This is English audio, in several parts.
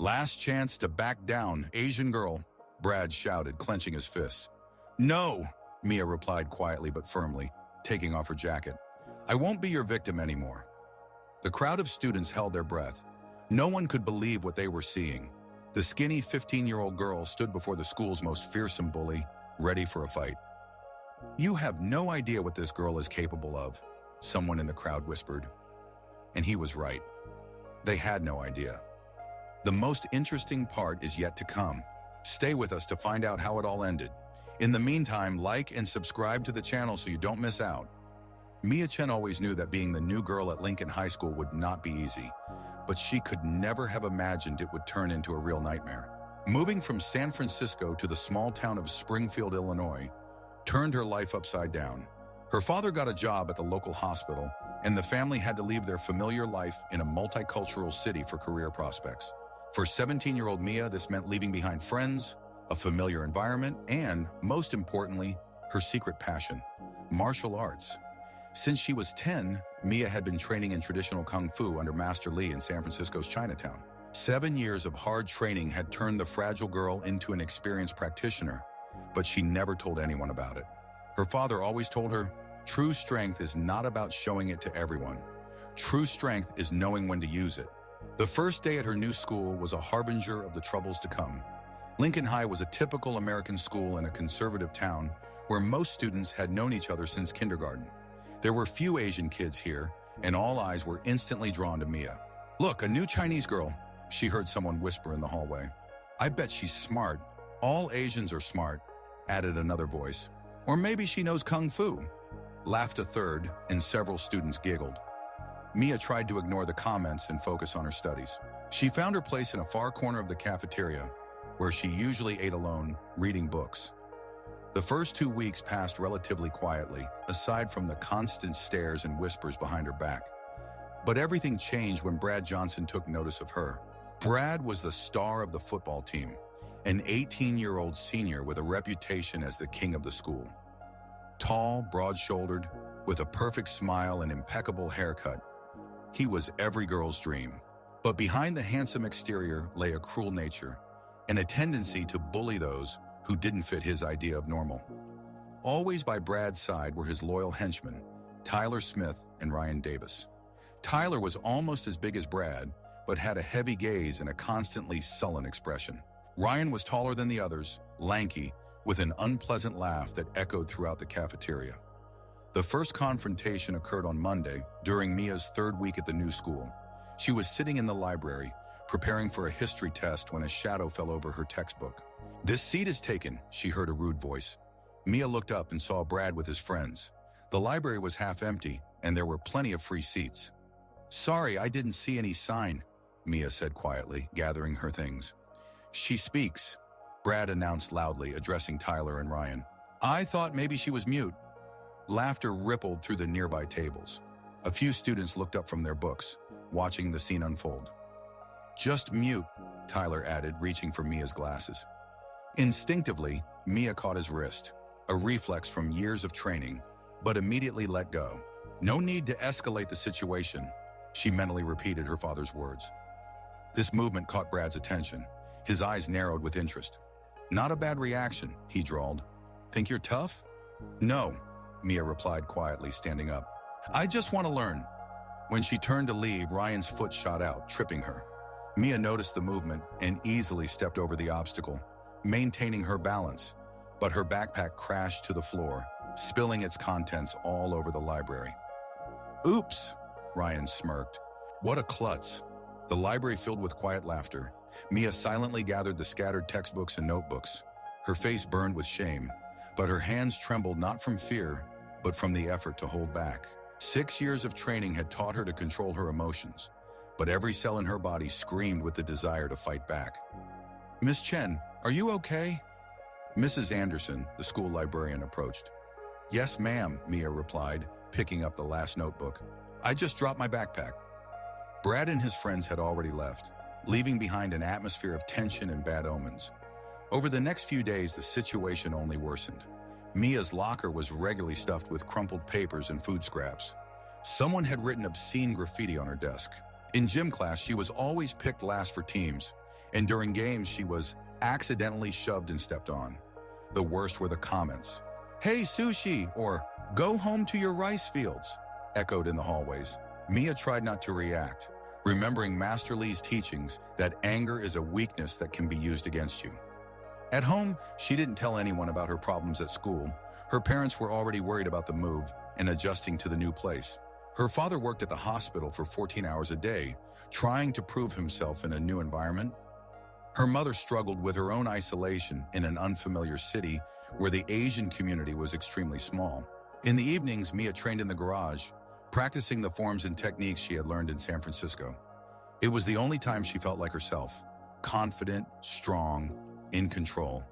Last chance to back down, Asian girl, Brad shouted, clenching his fists. No, Mia replied quietly but firmly, taking off her jacket. I won't be your victim anymore. The crowd of students held their breath. No one could believe what they were seeing. The skinny 15-year-old girl stood before the school's most fearsome bully, ready for a fight. You have no idea what this girl is capable of, someone in the crowd whispered. And he was right. They had no idea. The most interesting part is yet to come. Stay with us to find out how it all ended. In the meantime, like and subscribe to the channel so you don't miss out. Mia Chen always knew that being the new girl at Lincoln High School would not be easy, but she could never have imagined it would turn into a real nightmare. Moving from San Francisco to the small town of Springfield, Illinois, turned her life upside down. Her father got a job at the local hospital, and the family had to leave their familiar life in a multicultural city for career prospects. For 17-year-old Mia, this meant leaving behind friends, a familiar environment, and, most importantly, her secret passion, martial arts. Since she was 10, Mia had been training in traditional Kung Fu under Master Lee in San Francisco's Chinatown. 7 years of hard training had turned the fragile girl into an experienced practitioner, but she never told anyone about it. Her father always told her, true strength is not about showing it to everyone. True strength is knowing when to use it. The first day at her new school was a harbinger of the troubles to come. Lincoln High was a typical American school in a conservative town where most students had known each other since kindergarten. There were few Asian kids here, and all eyes were instantly drawn to Mia. Look, a new Chinese girl, she heard someone whisper in the hallway. I bet she's smart. All Asians are smart, added another voice. Or maybe she knows Kung Fu, laughed a third, and several students giggled. Mia tried to ignore the comments and focus on her studies. She found her place in a far corner of the cafeteria, where she usually ate alone, reading books. The first 2 weeks passed relatively quietly, aside from the constant stares and whispers behind her back. But everything changed when Brad Johnson took notice of her. Brad was the star of the football team, an 18-year-old senior with a reputation as the king of the school. Tall, broad-shouldered, with a perfect smile and impeccable haircut, he was every girl's dream. But behind the handsome exterior lay a cruel nature, and a tendency to bully those who didn't fit his idea of normal. Always by Brad's side were his loyal henchmen, Tyler Smith and Ryan Davis. Tyler was almost as big as Brad, but had a heavy gaze and a constantly sullen expression. Ryan was taller than the others, lanky, with an unpleasant laugh that echoed throughout the cafeteria. The first confrontation occurred on Monday, during Mia's third week at the new school. She was sitting in the library, preparing for a history test when a shadow fell over her textbook. This seat is taken, she heard a rude voice. Mia looked up and saw Brad with his friends. The library was half empty, and there were plenty of free seats. Sorry, I didn't see any sign, Mia said quietly, gathering her things. She speaks, Brad announced loudly, addressing Tyler and Ryan. I thought maybe she was mute. Laughter rippled through the nearby tables. A few students looked up from their books, watching the scene unfold. Just mute, Tyler added, reaching for Mia's glasses. Instinctively, Mia caught his wrist, a reflex from years of training, but immediately let go. No need to escalate the situation, she mentally repeated her father's words. This movement caught Brad's attention. His eyes narrowed with interest. Not a bad reaction, he drawled. Think you're tough? No, Mia replied quietly, standing up. I just want to learn. When she turned to leave, Ryan's foot shot out, tripping her. Mia noticed the movement and easily stepped over the obstacle, maintaining her balance, but her backpack crashed to the floor, spilling its contents all over the library. Oops, Ryan smirked. What a klutz. The library filled with quiet laughter. Mia silently gathered the scattered textbooks and notebooks. Her face burned with shame, but her hands trembled not from fear, but from the effort to hold back. 6 years of training had taught her to control her emotions, but every cell in her body screamed with the desire to fight back. Miss Chen, are you okay? Mrs. Anderson, the school librarian, approached. Yes, ma'am, Mia replied, picking up the last notebook. I just dropped my backpack. Brad and his friends had already left, leaving behind an atmosphere of tension and bad omens. Over the next few days, the situation only worsened. Mia's locker was regularly stuffed with crumpled papers and food scraps. Someone had written obscene graffiti on her desk. In gym class, she was always picked last for teams, And during games, she was accidentally shoved and stepped on. The worst were the comments. "Hey, sushi," or "Go home to your rice fields," echoed in the hallways. Mia tried not to react, remembering Master Lee's teachings that anger is a weakness that can be used against you. At home, she didn't tell anyone about her problems at school. Her parents were already worried about the move and adjusting to the new place. Her father worked at the hospital for 14 hours a day, trying to prove himself in a new environment. Her mother struggled with her own isolation in an unfamiliar city where the Asian community was extremely small. In the evenings, Mia trained in the garage, practicing the forms and techniques she had learned in San Francisco. It was the only time she felt like herself, confident, strong, in control.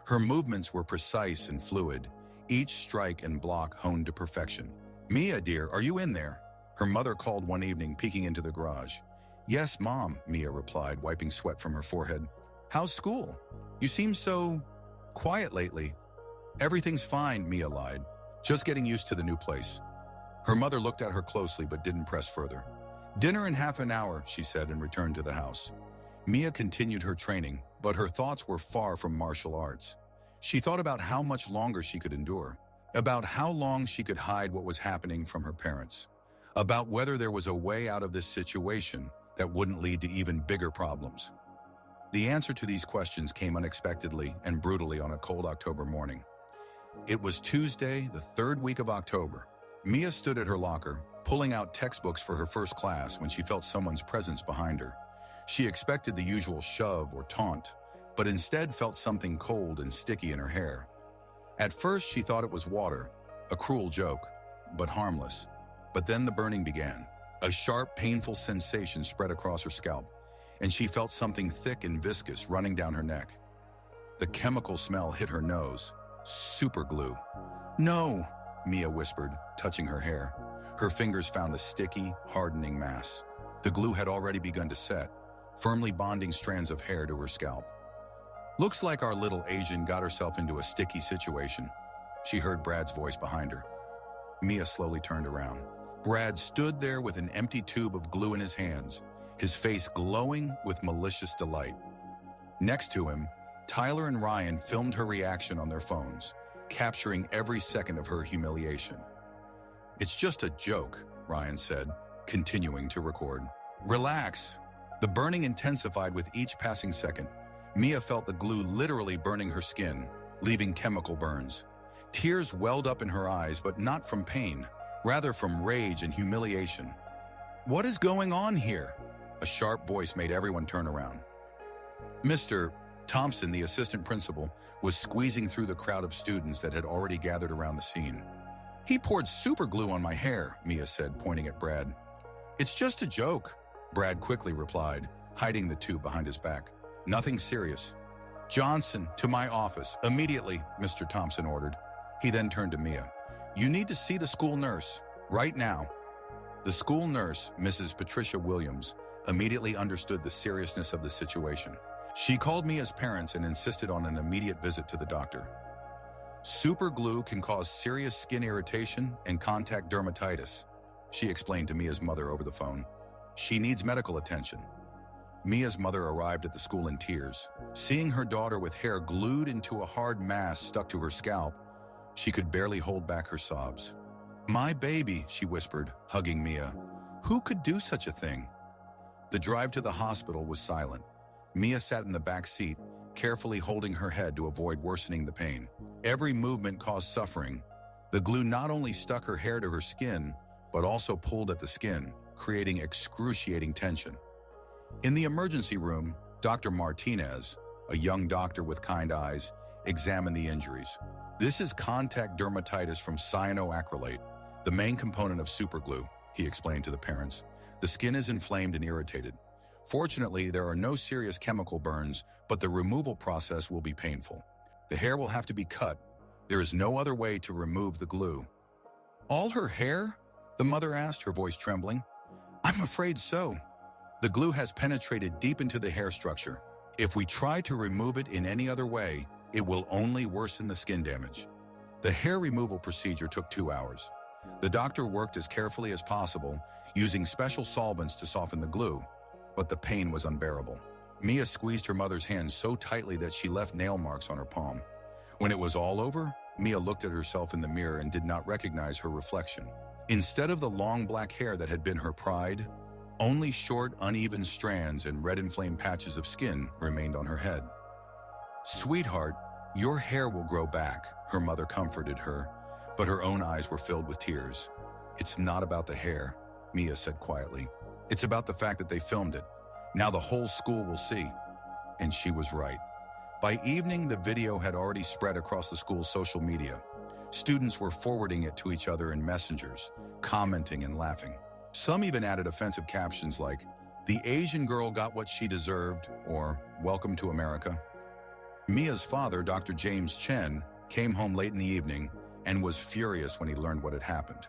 Her movements were precise and fluid, each strike and block honed to perfection. "Mia, dear, are you in there?" Her mother called one evening, peeking into the garage. "Yes, Mom," Mia replied, wiping sweat from her forehead. "How's school? You seem so quiet lately." "Everything's fine," Mia lied. "Just getting used to the new place." Her mother looked at her closely but didn't press further. "Dinner in half an hour," she said, and returned to the house. Mia continued her training, but her thoughts were far from martial arts. She thought about how much longer she could endure, about how long she could hide what was happening from her parents, about whether there was a way out of this situation that wouldn't lead to even bigger problems. The answer to these questions came unexpectedly and brutally on a cold October morning. It was Tuesday, the third week of October. Mia stood at her locker, pulling out textbooks for her first class when she felt someone's presence behind her. She expected the usual shove or taunt, but instead felt something cold and sticky in her hair. At first, she thought it was water, a cruel joke, but harmless. But then the burning began. A sharp, painful sensation spread across her scalp, and she felt something thick and viscous running down her neck. The chemical smell hit her nose. Super glue. "No," Mia whispered, touching her hair. Her fingers found the sticky, hardening mass. The glue had already begun to set, firmly bonding strands of hair to her scalp. "Looks like our little Asian got herself into a sticky situation," she heard Brad's voice behind her. Mia slowly turned around. Brad stood there with an empty tube of glue in his hands, his face glowing with malicious delight. Next to him, Tyler and Ryan filmed her reaction on their phones, capturing every second of her humiliation. "It's just a joke," Ryan said, continuing to record. "Relax." The burning intensified with each passing second. Mia felt the glue literally burning her skin, leaving chemical burns. Tears welled up in her eyes, but not from pain, rather from rage and humiliation. "What is going on here?" A sharp voice made everyone turn around. Mr. Thompson, the assistant principal, was squeezing through the crowd of students that had already gathered around the scene. "He poured super glue on my hair," Mia said, pointing at Brad. "It's just a joke," Brad quickly replied, hiding the tube behind his back. "Nothing serious." "Johnson, to my office, immediately," Mr. Thompson ordered. He then turned to Mia. "You need to see the school nurse, right now." The school nurse, Mrs. Patricia Williams, immediately understood the seriousness of the situation. She called Mia's parents and insisted on an immediate visit to the doctor. "Super glue can cause serious skin irritation and contact dermatitis," she explained to Mia's mother over the phone. "She needs medical attention." Mia's mother arrived at the school in tears. Seeing her daughter with hair glued into a hard mass stuck to her scalp, she could barely hold back her sobs. "My baby," she whispered, hugging Mia. "Who could do such a thing?" The drive to the hospital was silent. Mia sat in the back seat, carefully holding her head to avoid worsening the pain. Every movement caused suffering. The glue not only stuck her hair to her skin, but also pulled at the skin, creating excruciating tension. In the emergency room, Dr. Martinez, a young doctor with kind eyes, examined the injuries. "This is contact dermatitis from cyanoacrylate, the main component of superglue," he explained to the parents. "The skin is inflamed and irritated. Fortunately, there are no serious chemical burns, but the removal process will be painful. The hair will have to be cut. There is no other way to remove the glue." "All her hair?" the mother asked, her voice trembling. "I'm afraid so. The glue has penetrated deep into the hair structure. If we try to remove it in any other way, it will only worsen the skin damage." The hair removal procedure took 2 hours. The doctor worked as carefully as possible, using special solvents to soften the glue, but the pain was unbearable. Mia squeezed her mother's hand so tightly that she left nail marks on her palm. When it was all over, Mia looked at herself in the mirror and did not recognize her reflection. Instead of the long black hair that had been her pride, only short, uneven strands and red inflamed patches of skin remained on her head. "Sweetheart, your hair will grow back," her mother comforted her, but her own eyes were filled with tears. "It's not about the hair," Mia said quietly. "It's about the fact that they filmed it. Now the whole school will see." And she was right. By evening, the video had already spread across the school's social media. Students were forwarding it to each other in messengers, commenting and laughing. Some even added offensive captions like, "The Asian girl got what she deserved," or "Welcome to America." Mia's father, Dr. James Chen, came home late in the evening and was furious when he learned what had happened.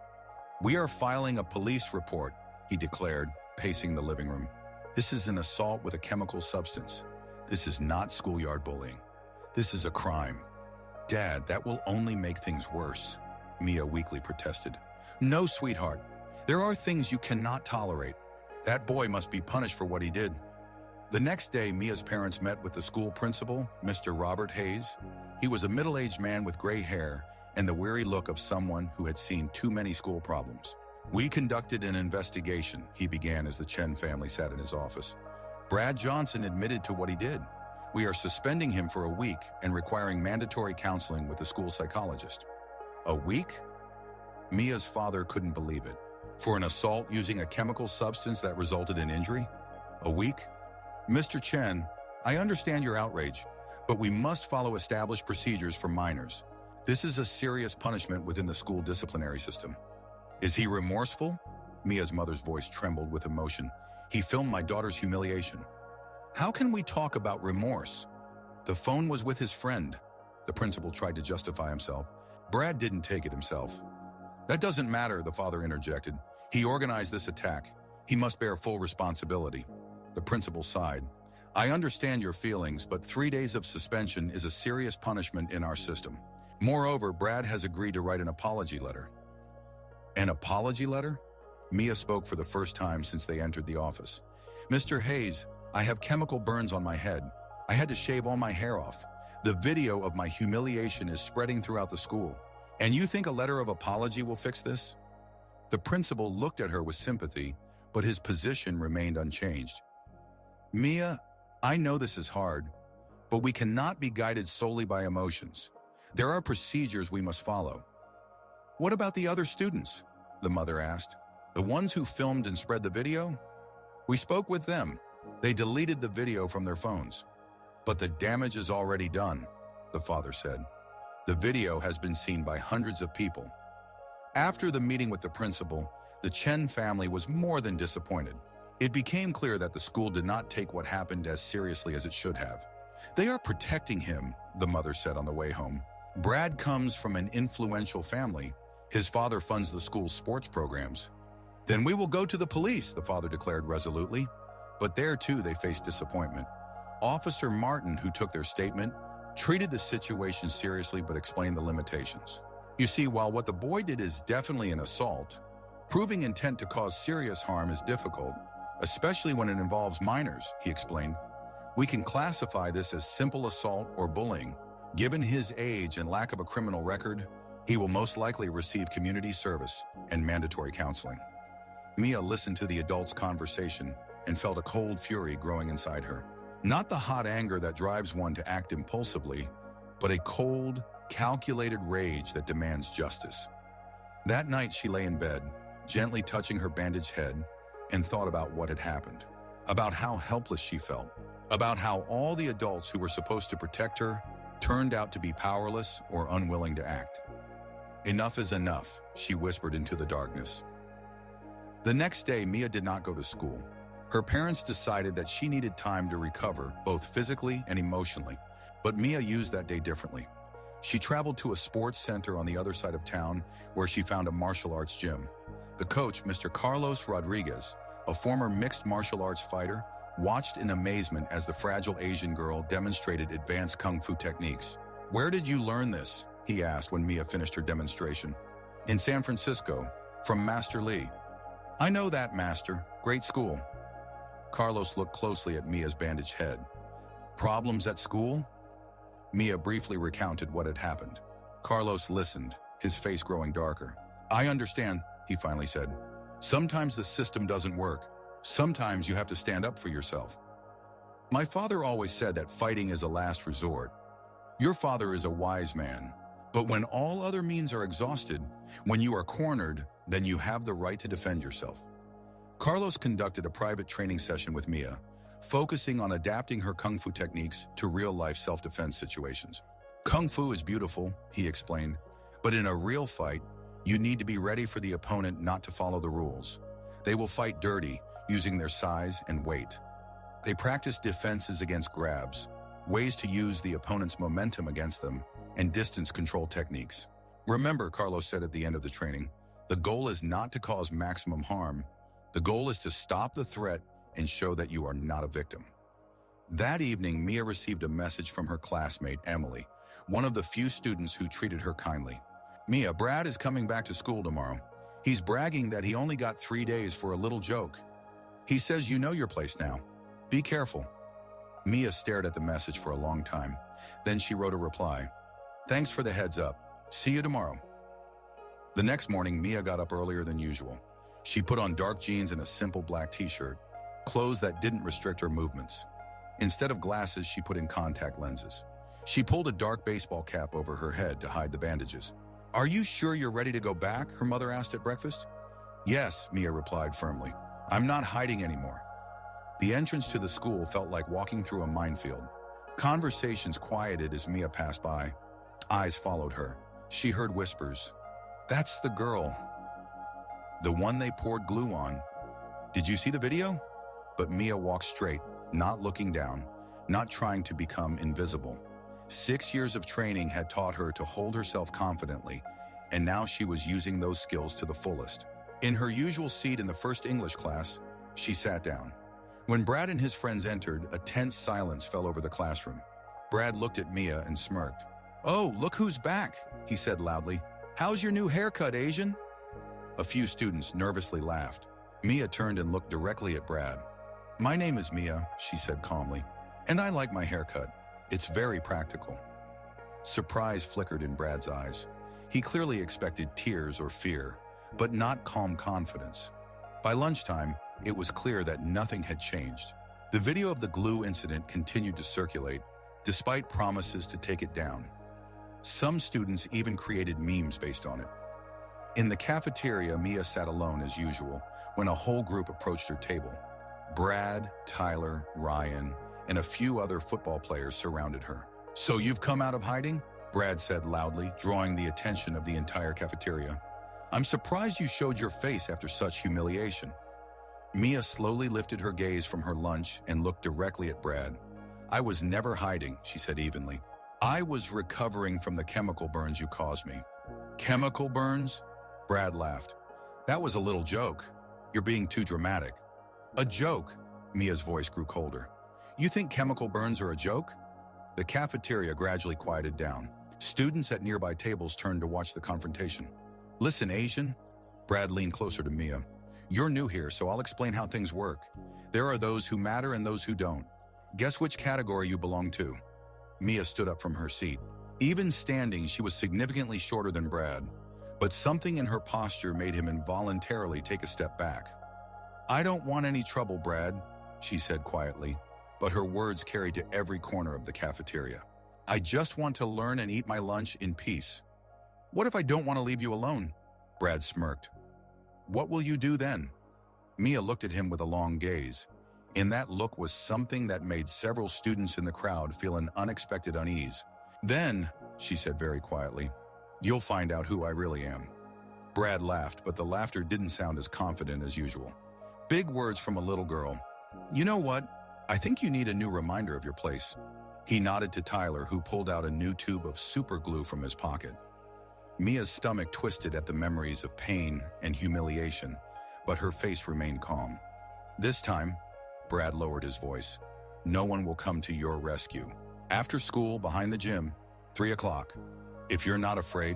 "We are filing a police report," he declared, pacing the living room. "This is an assault with a chemical substance. This is not schoolyard bullying. This is a crime." "Dad, that will only make things worse," Mia weakly protested. "No, sweetheart. There are things you cannot tolerate. That boy must be punished for what he did." The next day, Mia's parents met with the school principal, Mr. Robert Hayes. He was a middle-aged man with gray hair and the weary look of someone who had seen too many school problems. "We conducted an investigation," he began as the Chen family sat in his office. "Brad Johnson admitted to what he did. We are suspending him for a week and requiring mandatory counseling with the school psychologist." "A week?" Mia's father couldn't believe it. "For an assault using a chemical substance that resulted in injury? A week? Mr. Chen, I understand your outrage, but we must follow established procedures for minors. This is a serious punishment within the school disciplinary system." "Is he remorseful?" Mia's mother's voice trembled with emotion. "He filmed my daughter's humiliation." "How can we talk about remorse? The phone was with his friend." The principal tried to justify himself. "Brad didn't take it himself." "That doesn't matter," the father interjected. "He organized this attack. He must bear full responsibility." The principal sighed. "I understand your feelings, but 3 days of suspension is a serious punishment in our system. Moreover, Brad has agreed to write an apology letter." "An apology letter?" Mia spoke for the first time since they entered the office. "Mr. Hayes, I have chemical burns on my head. I had to shave all my hair off. The video of my humiliation is spreading throughout the school. And you think a letter of apology will fix this?" The principal looked at her with sympathy, but his position remained unchanged. "Mia, I know this is hard, but we cannot be guided solely by emotions. There are procedures we must follow." "What about the other students?" the mother asked. "The ones who filmed and spread the video?" "We spoke with them. They deleted the video from their phones." "But the damage is already done," the father said. "The video has been seen by hundreds of people." After the meeting with the principal, the Chen family was more than disappointed. It became clear that the school did not take what happened as seriously as it should have. "They are protecting him," the mother said on the way home. "Brad comes from an influential family. His father funds the school's sports programs." "Then we will go to the police," the father declared resolutely. But there too they faced disappointment. Officer Martin, who took their statement, treated the situation seriously but explained the limitations. "You see, while what the boy did is definitely an assault, proving intent to cause serious harm is difficult, especially when it involves minors," he explained. "We can classify this as simple assault or bullying. Given his age and lack of a criminal record, he will most likely receive community service and mandatory counseling." Mia listened to the adults' conversation and felt a cold fury growing inside her. Not the hot anger that drives one to act impulsively, but a cold, calculated rage that demands justice. That night she lay in bed, gently touching her bandaged head, and thought about what had happened, about how helpless she felt, about how all the adults who were supposed to protect her turned out to be powerless or unwilling to act. "Enough is enough," she whispered into the darkness. The next day, Mia did not go to school. Her parents decided that she needed time to recover, both physically and emotionally, but Mia used that day differently. She traveled to a sports center on the other side of town where she found a martial arts gym. The coach, Mr. Carlos Rodriguez, a former mixed martial arts fighter, watched in amazement as the fragile Asian girl demonstrated advanced kung fu techniques. "Where did you learn this?" he asked when Mia finished her demonstration. "In San Francisco, from Master Lee." "I know that, Master. Great school." Carlos looked closely at Mia's bandaged head. Problems at school? Mia briefly recounted what had happened. Carlos listened, his face growing darker. I understand, he finally said. Sometimes the system doesn't work. Sometimes you have to stand up for yourself. My father always said that fighting is a last resort. Your father is a wise man. But when all other means are exhausted, when you are cornered, then you have the right to defend yourself. Carlos conducted a private training session with Mia, focusing on adapting her kung fu techniques to real-life self-defense situations. Kung fu is beautiful, he explained, but in a real fight, you need to be ready for the opponent not to follow the rules. They will fight dirty, using their size and weight. They practice defenses against grabs, ways to use the opponent's momentum against them, and distance control techniques. Remember, Carlos said at the end of the training, the goal is not to cause maximum harm. The goal is to stop the threat and show that you are not a victim. That evening, Mia received a message from her classmate, Emily, one of the few students who treated her kindly. Mia, Brad is coming back to school tomorrow. He's bragging that he only got 3 days for a little joke. He says you know your place now. Be careful. Mia stared at the message for a long time. Then she wrote a reply. Thanks for the heads up. See you tomorrow. The next morning, Mia got up earlier than usual. She put on dark jeans and a simple black t-shirt, clothes that didn't restrict her movements. Instead of glasses, she put in contact lenses. She pulled a dark baseball cap over her head to hide the bandages. Are you sure you're ready to go back? Her mother asked at breakfast. Yes, Mia replied firmly. I'm not hiding anymore. The entrance to the school felt like walking through a minefield. Conversations quieted as Mia passed by. Eyes followed her. She heard whispers. That's the girl. The one they poured glue on. Did you see the video? But Mia walked straight, not looking down, not trying to become invisible. 6 years of training had taught her to hold herself confidently, and now she was using those skills to the fullest. In her usual seat in the first English class, she sat down. When Brad and his friends entered, a tense silence fell over the classroom. Brad looked at Mia and smirked. Oh, look who's back, he said loudly. How's your new haircut, Asian? A few students nervously laughed. Mia turned and looked directly at Brad. My name is Mia, she said calmly, and I like my haircut. It's very practical. Surprise flickered in Brad's eyes. He clearly expected tears or fear, but not calm confidence. By lunchtime, it was clear that nothing had changed. The video of the glue incident continued to circulate, despite promises to take it down. Some students even created memes based on it. In the cafeteria, Mia sat alone as usual when a whole group approached her table. Brad, Tyler, Ryan, and a few other football players surrounded her. So you've come out of hiding? Brad said loudly, drawing the attention of the entire cafeteria. I'm surprised you showed your face after such humiliation. Mia slowly lifted her gaze from her lunch and looked directly at Brad. I was never hiding, she said evenly. I was recovering from the chemical burns you caused me. Chemical burns? Brad laughed. That was a little joke. You're being too dramatic. A joke? Mia's voice grew colder. You think chemical burns are a joke? The cafeteria gradually quieted down. Students at nearby tables turned to watch the confrontation. Listen, Asian. Brad leaned closer to Mia. You're new here, so I'll explain how things work. There are those who matter and those who don't. Guess which category you belong to. Mia stood up from her seat. Even standing, she was significantly shorter than Brad, but something in her posture made him involuntarily take a step back. I don't want any trouble, Brad, she said quietly, but her words carried to every corner of the cafeteria. I just want to learn and eat my lunch in peace. What if I don't want to leave you alone? Brad smirked. What will you do then? Mia looked at him with a long gaze. In that look was something that made several students in the crowd feel an unexpected unease. Then, she said very quietly, you'll find out who I really am. Brad laughed, but the laughter didn't sound as confident as usual. Big words from a little girl. You know what? I think you need a new reminder of your place. He nodded to Tyler, who pulled out a new tube of super glue from his pocket. Mia's stomach twisted at the memories of pain and humiliation, but her face remained calm. This time, Brad lowered his voice. No one will come to your rescue. After school, behind the gym, 3 o'clock. If you're not afraid.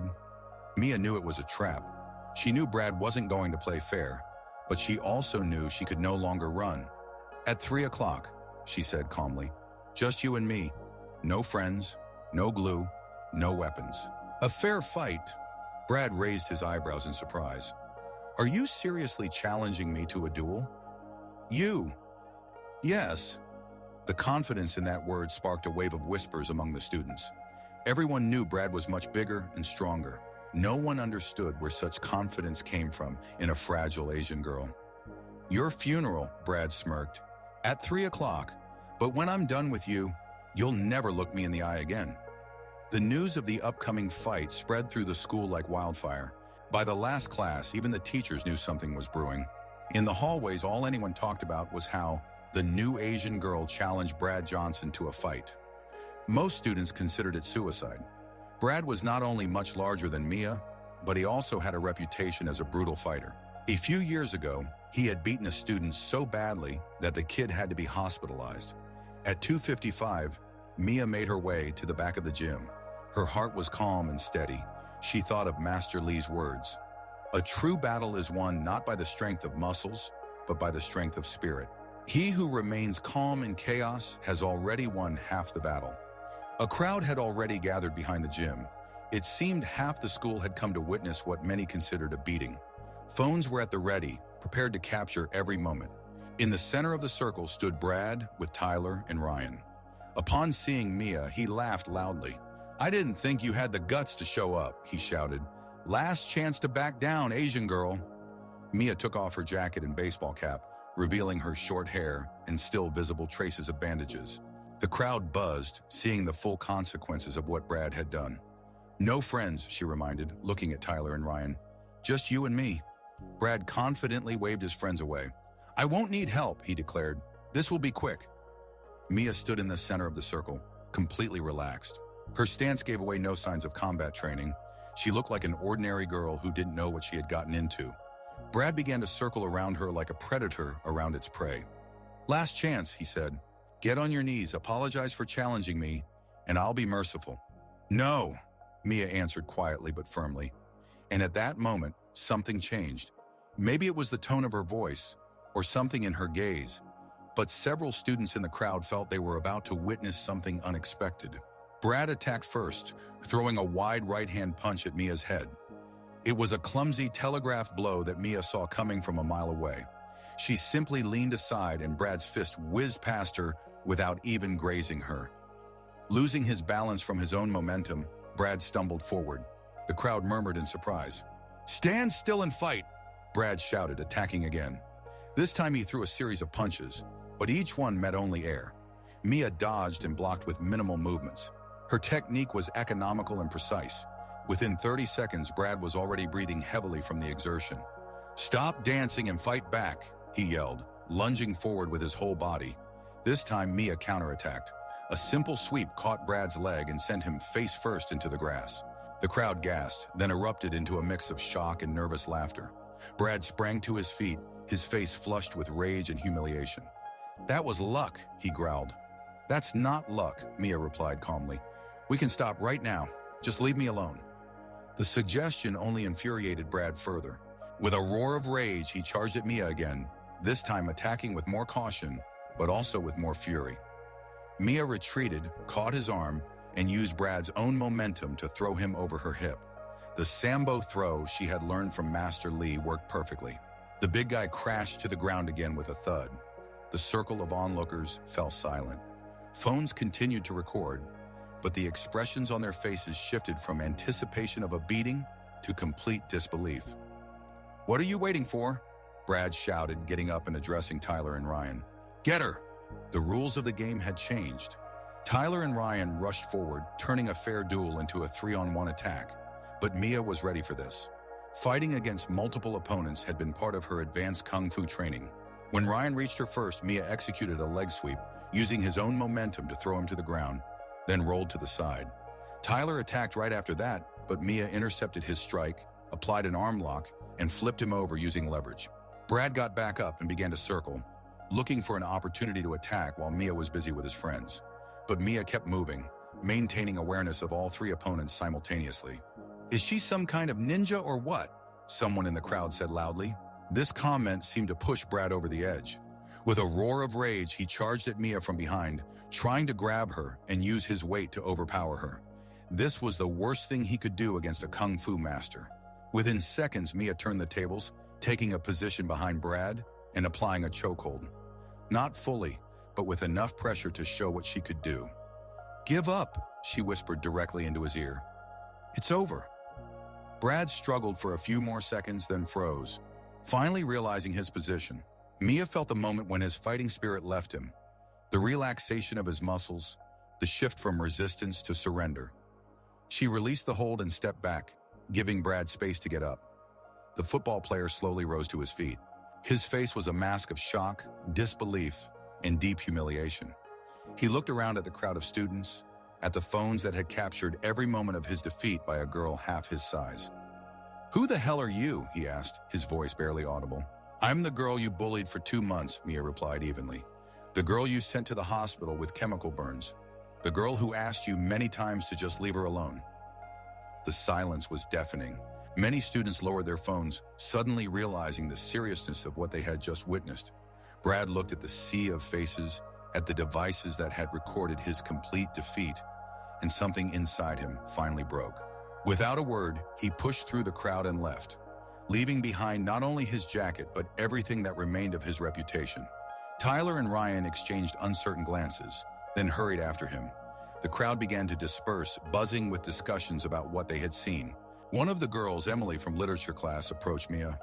Mia knew it was a trap. She knew Brad wasn't going to play fair, but she also knew she could no longer run. At 3 o'clock, she said calmly. Just you and me. No friends, no glue, no weapons. A fair fight? Brad raised his eyebrows in surprise. Are you seriously challenging me to a duel? You? Yes. The confidence in that word sparked a wave of whispers among the students. Everyone knew Brad was much bigger and stronger. No one understood where such confidence came from in a fragile Asian girl. Your funeral, Brad smirked. At 3 o'clock. But when I'm done with you, you'll never look me in the eye again. The news of the upcoming fight spread through the school like wildfire. By the last class, even the teachers knew something was brewing. In the hallways, all anyone talked about was how the new Asian girl challenged Brad Johnson to a fight. Most students considered it suicide. Brad was not only much larger than Mia, but he also had a reputation as a brutal fighter. A few years ago, he had beaten a student so badly that the kid had to be hospitalized. At 2:55, Mia made her way to the back of the gym. Her heart was calm and steady. She thought of Master Lee's words. A true battle is won not by the strength of muscles, but by the strength of spirit. He who remains calm in chaos has already won half the battle. A crowd had already gathered behind the gym. It seemed half the school had come to witness what many considered a beating. Phones were at the ready, prepared to capture every moment. In the center of the circle stood Brad with Tyler and Ryan. Upon seeing Mia, he laughed loudly. I didn't think you had the guts to show up, he shouted. Last chance to back down, Asian girl. Mia took off her jacket and baseball cap, revealing her short hair and still visible traces of bandages. The crowd buzzed, seeing the full consequences of what Brad had done. No friends, she reminded, looking at Tyler and Ryan. Just you and me. Brad confidently waved his friends away. I won't need help, he declared. This will be quick. Mia stood in the center of the circle, completely relaxed. Her stance gave away no signs of combat training. She looked like an ordinary girl who didn't know what she had gotten into. Brad began to circle around her like a predator around its prey. Last chance, he said. Get on your knees, apologize for challenging me, and I'll be merciful. No, Mia answered quietly but firmly. And at that moment, something changed. Maybe it was the tone of her voice, or something in her gaze, but several students in the crowd felt they were about to witness something unexpected. Brad attacked first, throwing a wide right-hand punch at Mia's head. It was a clumsy telegraph blow that Mia saw coming from a mile away. She simply leaned aside and Brad's fist whizzed past her without even grazing her. Losing his balance from his own momentum, Brad stumbled forward. The crowd murmured in surprise. Stand still and fight, Brad shouted, attacking again. This time he threw a series of punches, but each one met only air. Mia dodged and blocked with minimal movements. Her technique was economical and precise. Within 30 seconds, Brad was already breathing heavily from the exertion. Stop dancing and fight back, he yelled, lunging forward with his whole body. This time, Mia counterattacked. A simple sweep caught Brad's leg and sent him face first into the grass. The crowd gasped, then erupted into a mix of shock and nervous laughter. Brad sprang to his feet, his face flushed with rage and humiliation. That was luck, he growled. That's not luck, Mia replied calmly. We can stop right now. Just leave me alone. The suggestion only infuriated Brad further. With a roar of rage, he charged at Mia again, this time attacking with more caution, but also with more fury. Mia retreated, caught his arm, and used Brad's own momentum to throw him over her hip. The Sambo throw she had learned from Master Lee worked perfectly. The big guy crashed to the ground again with a thud. The circle of onlookers fell silent. Phones continued to record, but the expressions on their faces shifted from anticipation of a beating to complete disbelief. What are you waiting for? Brad shouted, getting up and addressing Tyler and Ryan. Get her! The rules of the game had changed. Tyler and Ryan rushed forward, turning a fair duel into a 3-on-1 attack. But Mia was ready for this. Fighting against multiple opponents had been part of her advanced kung fu training. When Ryan reached her first, Mia executed a leg sweep, using his own momentum to throw him to the ground, then rolled to the side. Tyler attacked right after that, but Mia intercepted his strike, applied an arm lock, and flipped him over using leverage. Brad got back up and began to circle, looking for an opportunity to attack while Mia was busy with his friends. But Mia kept moving, maintaining awareness of all three opponents simultaneously. Is she some kind of ninja or what? Someone in the crowd said loudly. This comment seemed to push Brad over the edge. With a roar of rage, he charged at Mia from behind, trying to grab her and use his weight to overpower her. This was the worst thing he could do against a kung fu master. Within seconds, Mia turned the tables, taking a position behind Brad and applying a chokehold. Not fully, but with enough pressure to show what she could do. "Give up," she whispered directly into his ear. "It's over." Brad struggled for a few more seconds, then froze. Finally realizing his position, Mia felt the moment when his fighting spirit left him. The relaxation of his muscles, the shift from resistance to surrender. She released the hold and stepped back, giving Brad space to get up. The football player slowly rose to his feet. His face was a mask of shock, disbelief, and deep humiliation. He looked around at the crowd of students, at the phones that had captured every moment of his defeat by a girl half his size. "Who the hell are you?" he asked, his voice barely audible. "I'm the girl you bullied for 2 months," Mia replied evenly. "The girl you sent to the hospital with chemical burns. The girl who asked you many times to just leave her alone." The silence was deafening. Many students lowered their phones, suddenly realizing the seriousness of what they had just witnessed. Brad looked at the sea of faces, at the devices that had recorded his complete defeat, and something inside him finally broke. Without a word, he pushed through the crowd and left, leaving behind not only his jacket but everything that remained of his reputation. Tyler and Ryan exchanged uncertain glances, then hurried after him. The crowd began to disperse, buzzing with discussions about what they had seen. One of the girls, Emily from literature class, approached Mia.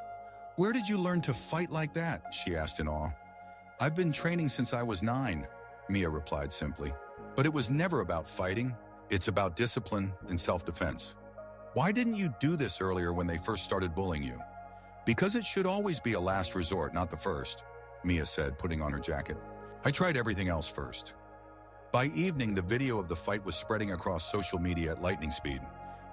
"Where did you learn to fight like that?" she asked in awe. "I've been training since I was 9, Mia replied simply. "But it was never about fighting. It's about discipline and self-defense." "Why didn't you do this earlier when they first started bullying you?" "Because it should always be a last resort, not the first," Mia said, putting on her jacket. "I tried everything else first." By evening, the video of the fight was spreading across social media at lightning speed.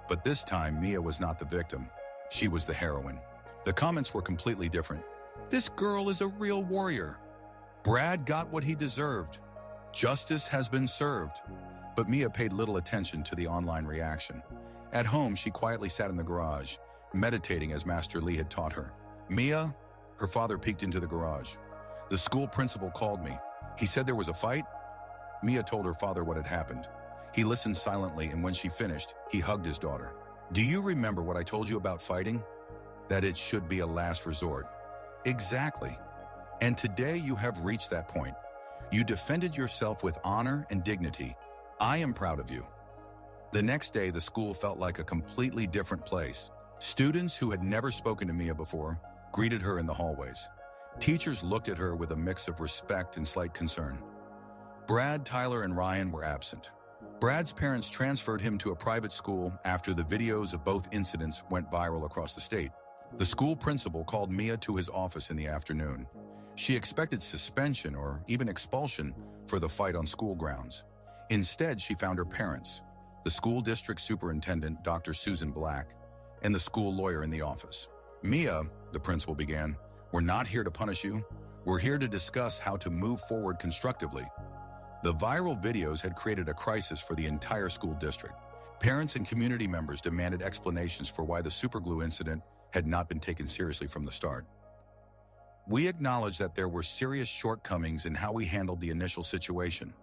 But this time, Mia was not the victim. She was the heroine. The comments were completely different. "This girl is a real warrior." "Brad got what he deserved." "Justice has been served." But Mia paid little attention to the online reaction. At home, she quietly sat in the garage, meditating as Master Lee had taught her. "Mia," her father peeked into the garage. "The school principal called me. He said there was a fight." Mia told her father what had happened. He listened silently, and when she finished, he hugged his daughter. "Do you remember what I told you about fighting? That it should be a last resort." "Exactly. And today you have reached that point. You defended yourself with honor and dignity. I am proud of you." The next day, the school felt like a completely different place. Students who had never spoken to Mia before greeted her in the hallways. Teachers looked at her with a mix of respect and slight concern. Brad, Tyler, and Ryan were absent. Brad's parents transferred him to a private school after the videos of both incidents went viral across the state. The school principal called Mia to his office in the afternoon. She expected suspension or even expulsion for the fight on school grounds. Instead, she found her parents, the school district superintendent, Dr. Susan Black, and the school lawyer in the office. "Mia," the principal began, "we're not here to punish you. We're here to discuss how to move forward constructively." The viral videos had created a crisis for the entire school district. Parents and community members demanded explanations for why the superglue incident had not been taken seriously from the start. "We acknowledge that there were serious shortcomings in how we handled the initial situation,"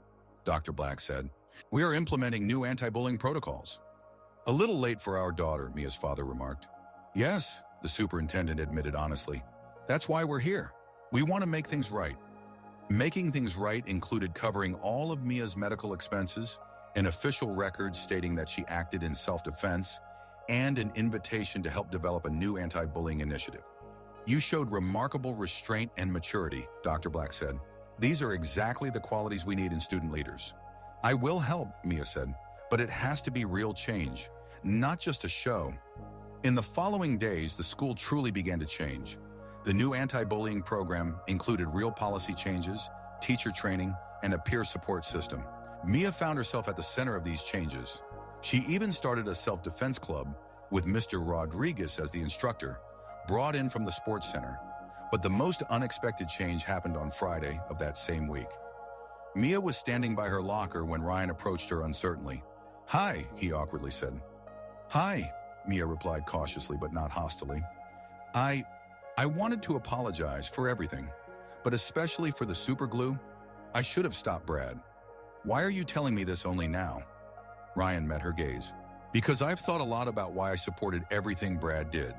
Dr. Black said. "We are implementing new anti-bullying protocols." "A little late for our daughter," Mia's father remarked. "Yes," the superintendent admitted honestly. "That's why we're here. We want to make things right." Making things right included covering all of Mia's medical expenses, an official record stating that she acted in self-defense, and an invitation to help develop a new anti-bullying initiative. "You showed remarkable restraint and maturity," Dr. Black said. "These are exactly the qualities we need in student leaders." "I will help," Mia said, "but it has to be real change, not just a show." In the following days, the school truly began to change. The new anti-bullying program included real policy changes, teacher training, and a peer support system. Mia found herself at the center of these changes. She even started a self-defense club with Mr. Rodriguez as the instructor, brought in from the sports center. But the most unexpected change happened on Friday of that same week. Mia was standing by her locker when Ryan approached her uncertainly. "Hi," he awkwardly said. "Hi," Mia replied cautiously but not hostily. I wanted to apologize for everything, but especially for the superglue, I should have stopped Brad. Why are you telling me this only now? Ryan met her gaze. Because I've thought a lot about why I supported everything Brad did,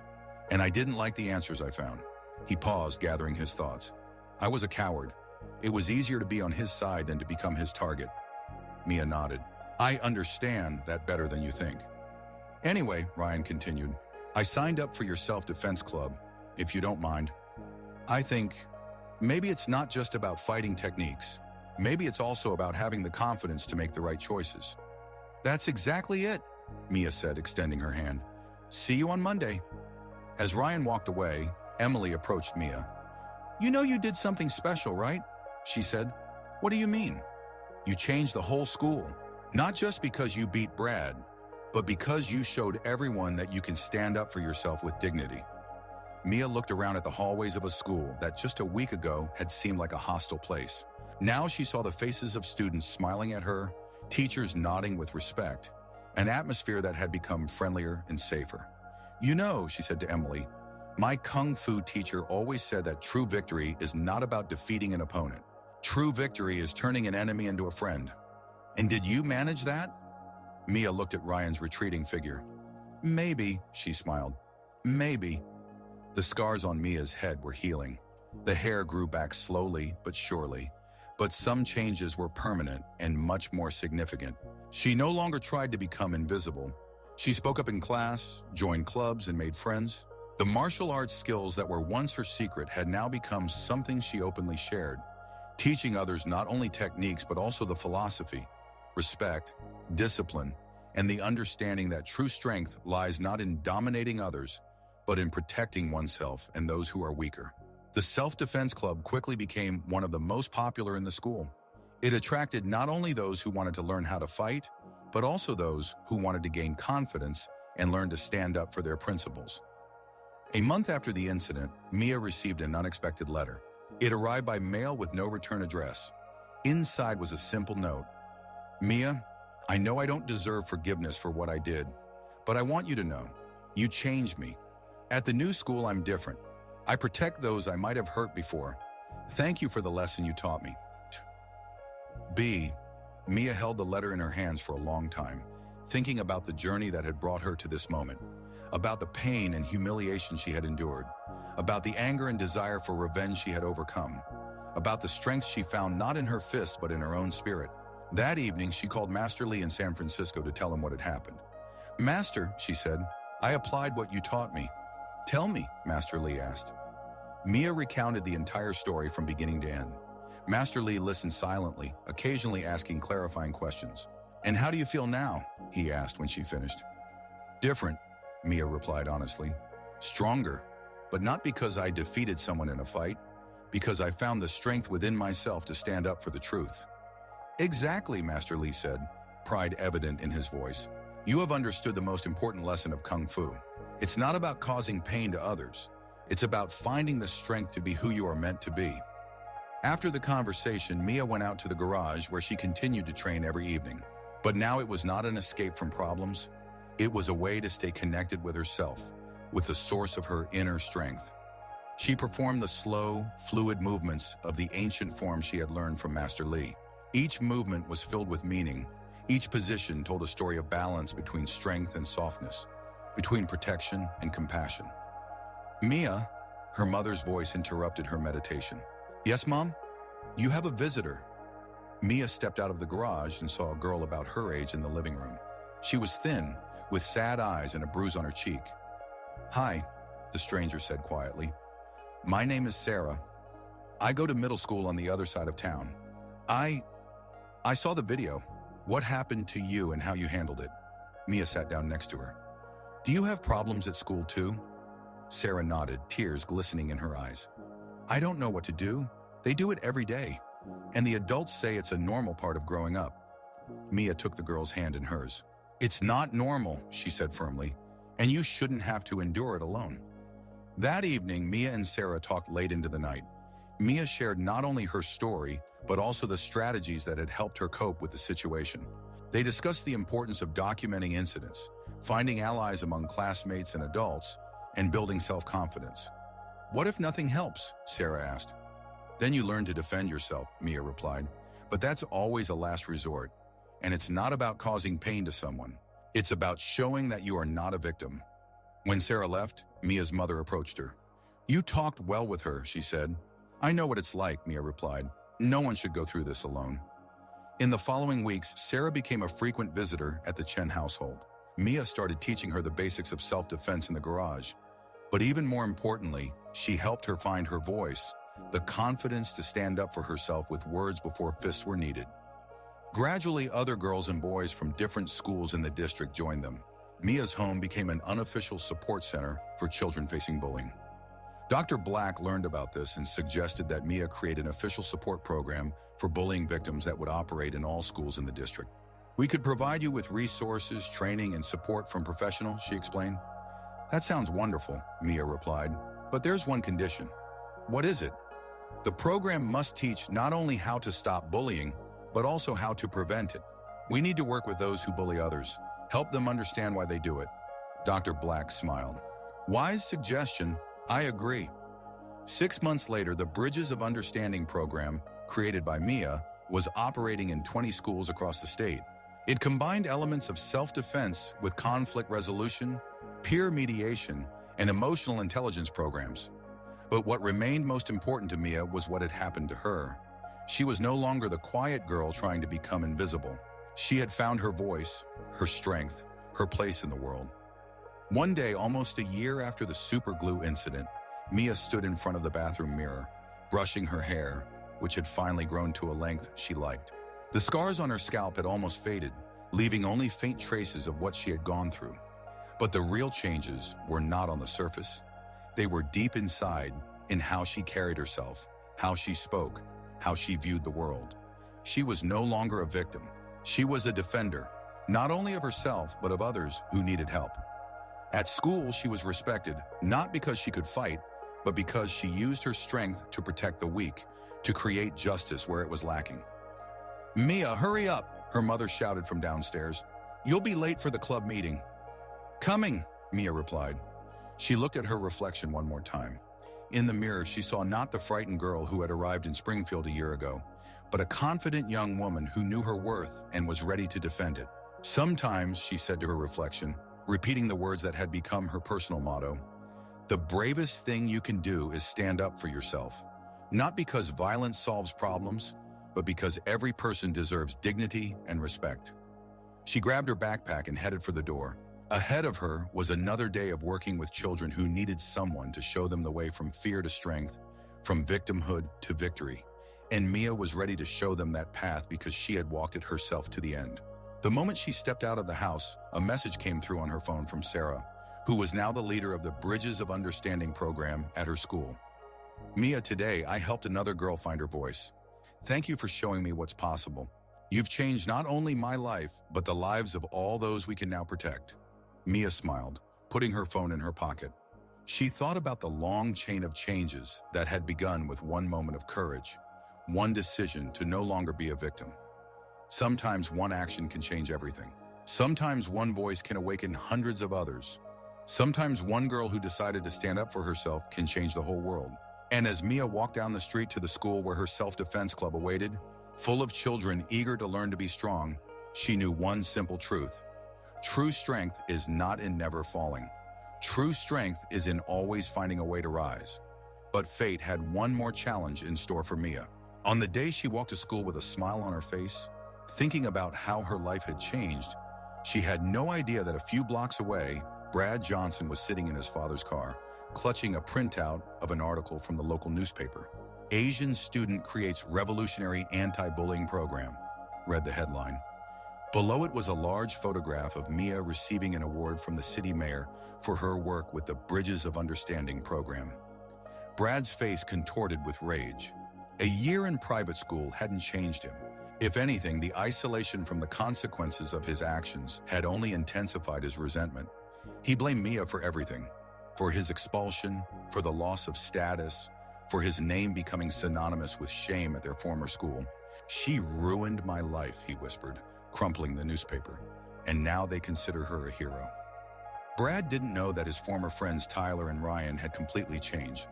and I didn't like the answers I found. He paused, gathering his thoughts. I was a coward. It was easier to be on his side than to become his target. Mia nodded. I understand that better than you think. Anyway, Ryan continued, I signed up for your self-defense club, if you don't mind. I think maybe it's not just about fighting techniques. Maybe it's also about having the confidence to make the right choices. That's exactly it, Mia said, extending her hand. See you on Monday. As Ryan walked away, Emily approached Mia. You know you did something special, right? She said. What do you mean? You changed the whole school, not just because you beat Brad, but because you showed everyone that you can stand up for yourself with dignity. Mia looked around at the hallways of a school that just a week ago had seemed like a hostile place. Now she saw the faces of students smiling at her, teachers nodding with respect, an atmosphere that had become friendlier and safer. You know, she said to Emily, my kung fu teacher always said that true victory is not about defeating an opponent. True victory is turning an enemy into a friend. And did you manage that? Mia looked at Ryan's retreating figure. Maybe, she smiled. Maybe. The scars on Mia's head were healing. The hair grew back slowly but surely. But some changes were permanent and much more significant. She no longer tried to become invisible. She spoke up in class, joined clubs, and made friends. The martial arts skills that were once her secret had now become something she openly shared, teaching others not only techniques but also the philosophy, respect, discipline, and the understanding that true strength lies not in dominating others, but in protecting oneself and those who are weaker. The Self-Defense Club quickly became one of the most popular in the school. It attracted not only those who wanted to learn how to fight, but also those who wanted to gain confidence and learn to stand up for their principles. A month after the incident, Mia received an unexpected letter. It arrived by mail with no return address. Inside was a simple note. Mia, I know I don't deserve forgiveness for what I did, but I want you to know, you changed me. At the new school, I'm different. I protect those I might have hurt before. Thank you for the lesson you taught me. B. Mia held the letter in her hands for a long time, thinking about the journey that had brought her to this moment, about the pain and humiliation she had endured, about the anger and desire for revenge she had overcome, about the strength she found not in her fist but in her own spirit. That evening, she called Master Lee in San Francisco to tell him what had happened. Master, she said, I applied what you taught me. Tell me, Master Lee asked. Mia recounted the entire story from beginning to end. Master Lee listened silently, occasionally asking clarifying questions. And how do you feel now? He asked when she finished. Different, Mia replied honestly. Stronger, but not because I defeated someone in a fight, because I found the strength within myself to stand up for the truth. Exactly, Master Lee said, pride evident in his voice. You have understood the most important lesson of Kung Fu. It's not about causing pain to others. It's about finding the strength to be who you are meant to be. After the conversation, Mia went out to the garage where she continued to train every evening. But now it was not an escape from problems. It was a way to stay connected with herself, with the source of her inner strength. She performed the slow, fluid movements of the ancient form she had learned from Master Lee. Each movement was filled with meaning. Each position told a story of balance between strength and softness, between protection and compassion. Mia, her mother's voice interrupted her meditation. Yes, Mom? You have a visitor. Mia stepped out of the garage and saw a girl about her age in the living room. She was thin, with sad eyes and a bruise on her cheek. Hi, the stranger said quietly. My name is Sarah. I go to middle school on the other side of town. I saw the video. What happened to you and how you handled it? Mia sat down next to her. Do you have problems at school too? Sarah nodded, tears glistening in her eyes. I don't know what to do. They do it every day. And the adults say it's a normal part of growing up. Mia took the girl's hand in hers. It's not normal, she said firmly, and you shouldn't have to endure it alone. That evening, Mia and Sarah talked late into the night. Mia shared not only her story, but also the strategies that had helped her cope with the situation. They discussed the importance of documenting incidents, finding allies among classmates and adults, and building self-confidence. What if nothing helps? Sarah asked. Then you learn to defend yourself, Mia replied. But that's always a last resort. And it's not about causing pain to someone. It's about showing that you are not a victim. When Sarah left, Mia's mother approached her. You talked well with her, she said. I know what it's like, Mia replied. No one should go through this alone. In the following weeks, Sarah became a frequent visitor at the Chen household. Mia started teaching her the basics of self-defense in the garage. But even more importantly, she helped her find her voice, the confidence to stand up for herself with words before fists were needed. Gradually, other girls and boys from different schools in the district joined them. Mia's home became an unofficial support center for children facing bullying. Dr. Black learned about this and suggested that Mia create an official support program for bullying victims that would operate in all schools in the district. We could provide you with resources, training, and support from professionals, she explained. That sounds wonderful, Mia replied, but there's one condition. What is it? The program must teach not only how to stop bullying, but also how to prevent it. We need to work with those who bully others, help them understand why they do it. Dr. Black smiled. Wise suggestion, I agree. 6 months later, the Bridges of Understanding program, created by Mia, was operating in 20 schools across the state. It combined elements of self-defense with conflict resolution, peer mediation, and emotional intelligence programs. But what remained most important to Mia was what had happened to her. She was no longer the quiet girl trying to become invisible. She had found her voice, her strength, her place in the world. One day, almost a year after the super glue incident, Mia stood in front of the bathroom mirror, brushing her hair, which had finally grown to a length she liked. The scars on her scalp had almost faded, leaving only faint traces of what she had gone through. But the real changes were not on the surface. They were deep inside, in how she carried herself, how she spoke, how she viewed the world. She was no longer a victim. She was a defender, not only of herself, but of others who needed help. At school, she was respected, not because she could fight, but because she used her strength to protect the weak, to create justice where it was lacking. Mia, hurry up, her mother shouted from downstairs. You'll be late for the club meeting. Coming, Mia replied. She looked at her reflection one more time. In the mirror, she saw not the frightened girl who had arrived in Springfield a year ago, but a confident young woman who knew her worth and was ready to defend it. Sometimes, she said to her reflection, repeating the words that had become her personal motto, the bravest thing you can do is stand up for yourself. Not because violence solves problems, but because every person deserves dignity and respect. She grabbed her backpack and headed for the door. Ahead of her was another day of working with children who needed someone to show them the way from fear to strength, from victimhood to victory. And Mia was ready to show them that path because she had walked it herself to the end. The moment she stepped out of the house, a message came through on her phone from Sarah, who was now the leader of the Bridges of Understanding program at her school. Mia, today I helped another girl find her voice. Thank you for showing me what's possible. You've changed not only my life, but the lives of all those we can now protect. Mia smiled, putting her phone in her pocket. She thought about the long chain of changes that had begun with one moment of courage, one decision to no longer be a victim. Sometimes one action can change everything. Sometimes one voice can awaken hundreds of others. Sometimes one girl who decided to stand up for herself can change the whole world. And as Mia walked down the street to the school where her self-defense club awaited, full of children eager to learn to be strong, she knew one simple truth. True strength is not in never falling. True strength is in always finding a way to rise. But fate had one more challenge in store for Mia. On the day she walked to school with a smile on her face, thinking about how her life had changed, she had no idea that a few blocks away, Brad Johnson was sitting in his father's car, clutching a printout of an article from the local newspaper. Asian student creates revolutionary anti-bullying program, read the headline. Below it was a large photograph of Mia receiving an award from the city mayor for her work with the Bridges of Understanding program. Brad's face contorted with rage. A year in private school hadn't changed him. If anything, the isolation from the consequences of his actions had only intensified his resentment. He blamed Mia for everything. For his expulsion, for the loss of status, for his name becoming synonymous with shame at their former school. She ruined my life, he whispered, crumpling the newspaper. And now they consider her a hero. Brad didn't know that his former friends Tyler and Ryan had completely changed.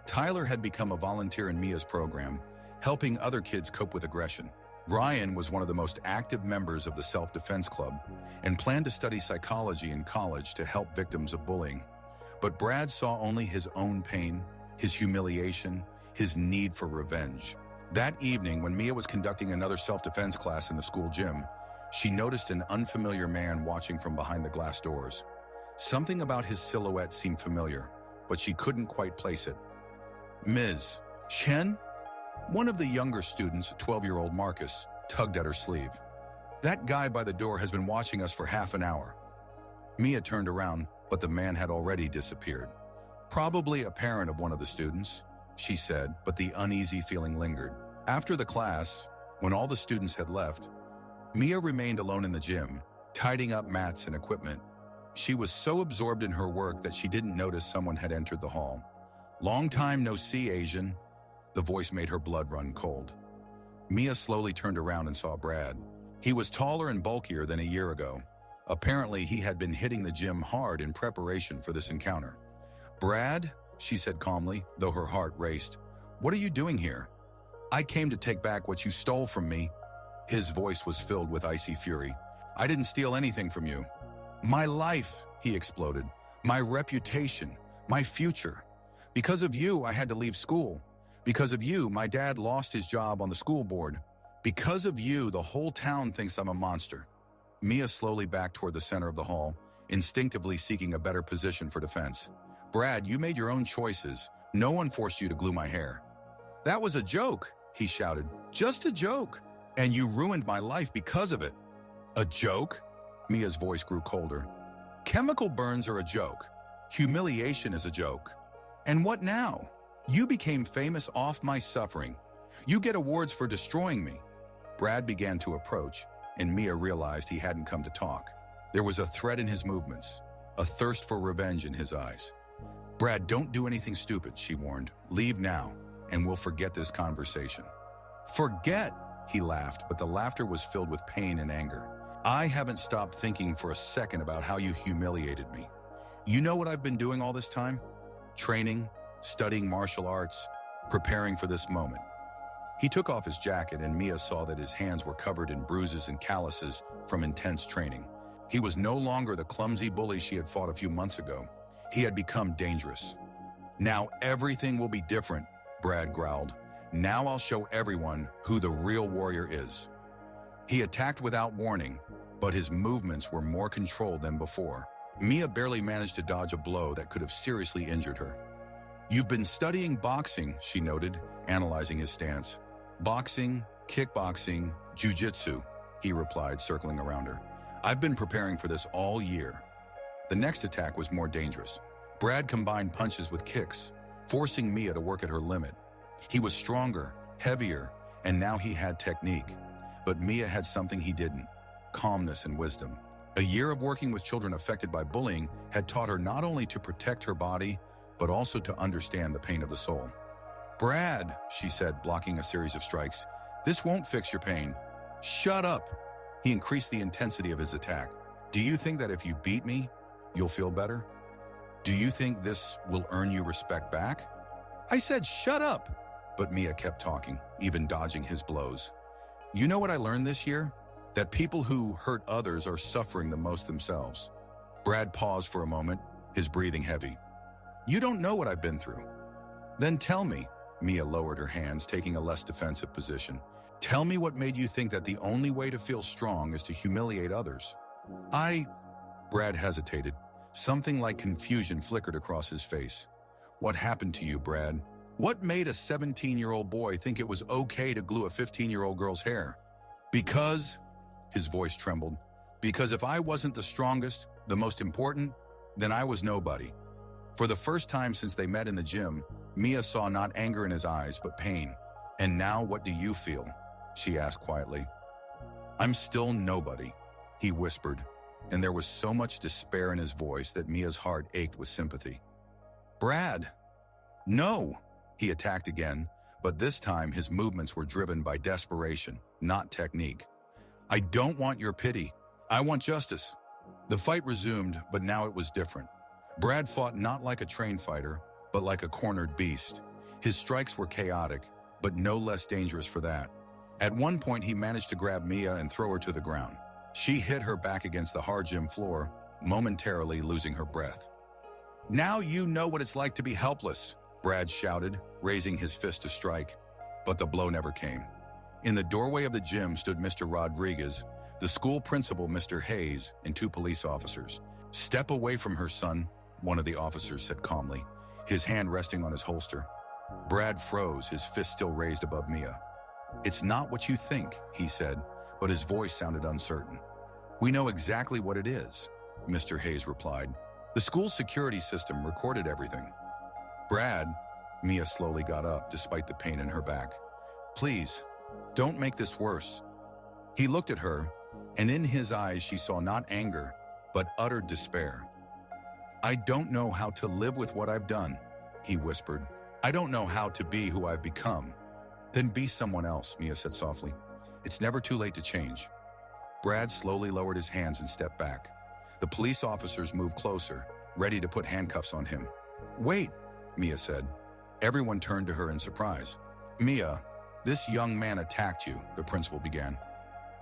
Tyler had become a volunteer in Mia's program, helping other kids cope with aggression. Ryan was one of the most active members of the self-defense club and planned to study psychology in college to help victims of bullying. But Brad saw only his own pain, his humiliation, his need for revenge. That evening, when Mia was conducting another self-defense class in the school gym, she noticed an unfamiliar man watching from behind the glass doors. Something about his silhouette seemed familiar, but she couldn't quite place it. Ms. Chen? One of the younger students, 12-year-old Marcus, tugged at her sleeve. That guy by the door has been watching us for half an hour. Mia turned around, but the man had already disappeared. Probably a parent of one of the students, she said, but the uneasy feeling lingered. After the class, when all the students had left, Mia remained alone in the gym, tidying up mats and equipment. She was so absorbed in her work that she didn't notice someone had entered the hall. "Long time no see, Asian." The voice made her blood run cold. Mia slowly turned around and saw Brad. He was taller and bulkier than a year ago. Apparently, he had been hitting the gym hard in preparation for this encounter. "Brad," she said calmly, though her heart raced, "what are you doing here?" "I came to take back what you stole from me." His voice was filled with icy fury. "I didn't steal anything from you." "My life," he exploded. "My reputation, my future. Because of you, I had to leave school. Because of you, my dad lost his job on the school board. Because of you, the whole town thinks I'm a monster." Mia slowly backed toward the center of the hall, instinctively seeking a better position for defense. "Brad, you made your own choices. No one forced you to glue my hair." "That was a joke," he shouted. "Just a joke. And you ruined my life because of it." "A joke?" Mia's voice grew colder. "Chemical burns are a joke. Humiliation is a joke. And what now? You became famous off my suffering. You get awards for destroying me." Brad began to approach, and Mia realized he hadn't come to talk. There was a threat in his movements, a thirst for revenge in his eyes. "Brad, don't do anything stupid," she warned. "Leave now, and we'll forget this conversation." "Forget?" He laughed, but the laughter was filled with pain and anger. "I haven't stopped thinking for a second about how you humiliated me. You know what I've been doing all this time? Training, studying martial arts, preparing for this moment." He took off his jacket, and Mia saw that his hands were covered in bruises and calluses from intense training. He was no longer the clumsy bully she had fought a few months ago. He had become dangerous. "Now everything will be different," Brad growled. "Now I'll show everyone who the real warrior is." He attacked without warning, but his movements were more controlled than before. Mia barely managed to dodge a blow that could have seriously injured her. "You've been studying boxing," she noted, analyzing his stance. "Boxing, kickboxing, jiu-jitsu," he replied, circling around her. "I've been preparing for this all year." The next attack was more dangerous. Brad combined punches with kicks, forcing Mia to work at her limit. He was stronger, heavier, and now he had technique. But Mia had something he didn't: calmness and wisdom. A year of working with children affected by bullying had taught her not only to protect her body, but also to understand the pain of the soul. "Brad," she said, blocking a series of strikes, "this won't fix your pain." "Shut up." He increased the intensity of his attack. "Do you think that if you beat me, you'll feel better? Do you think this will earn you respect back?" "I said shut up." But Mia kept talking, even dodging his blows. "You know what I learned this year? That people who hurt others are suffering the most themselves." Brad paused for a moment, his breathing heavy. "You don't know what I've been through." "Then tell me." Mia lowered her hands, taking a less defensive position. "Tell me what made you think that the only way to feel strong is to humiliate others." Brad hesitated. Something like confusion flickered across his face. "What happened to you, Brad? What made a 17-year-old boy think it was okay to glue a 15-year-old girl's hair?" "Because," his voice trembled, "because if I wasn't the strongest, the most important, then I was nobody." For the first time since they met in the gym, Mia saw not anger in his eyes, but pain. "And now what do you feel?" she asked quietly. "I'm still nobody," he whispered, and there was so much despair in his voice that Mia's heart ached with sympathy. "Brad!" "No!" He attacked again, but this time his movements were driven by desperation, not technique. "I don't want your pity. I want justice." The fight resumed, but now it was different. Brad fought not like a trained fighter, but like a cornered beast. His strikes were chaotic, but no less dangerous for that. At one point, he managed to grab Mia and throw her to the ground. She hit her back against the hard gym floor, momentarily losing her breath. "Now you know what it's like to be helpless," Brad shouted, raising his fist to strike. But the blow never came. In the doorway of the gym stood Mr. Rodriguez, the school principal, Mr. Hayes, and 2 police officers. "Step away from her, son," one of the officers said calmly, his hand resting on his holster. Brad froze, his fist still raised above Mia. "It's not what you think," he said, but his voice sounded uncertain. "We know exactly what it is," Mr. Hayes replied. "The school security system recorded everything." "Brad," Mia slowly got up despite the pain in her back. "Please, don't make this worse." He looked at her, and in his eyes she saw not anger, but utter despair. "I don't know how to live with what I've done," he whispered. "I don't know how to be who I've become." "Then be someone else," Mia said softly. "It's never too late to change." Brad slowly lowered his hands and stepped back. The police officers moved closer, ready to put handcuffs on him. "Wait," Mia said. Everyone turned to her in surprise. "Mia, this young man attacked you," the principal began.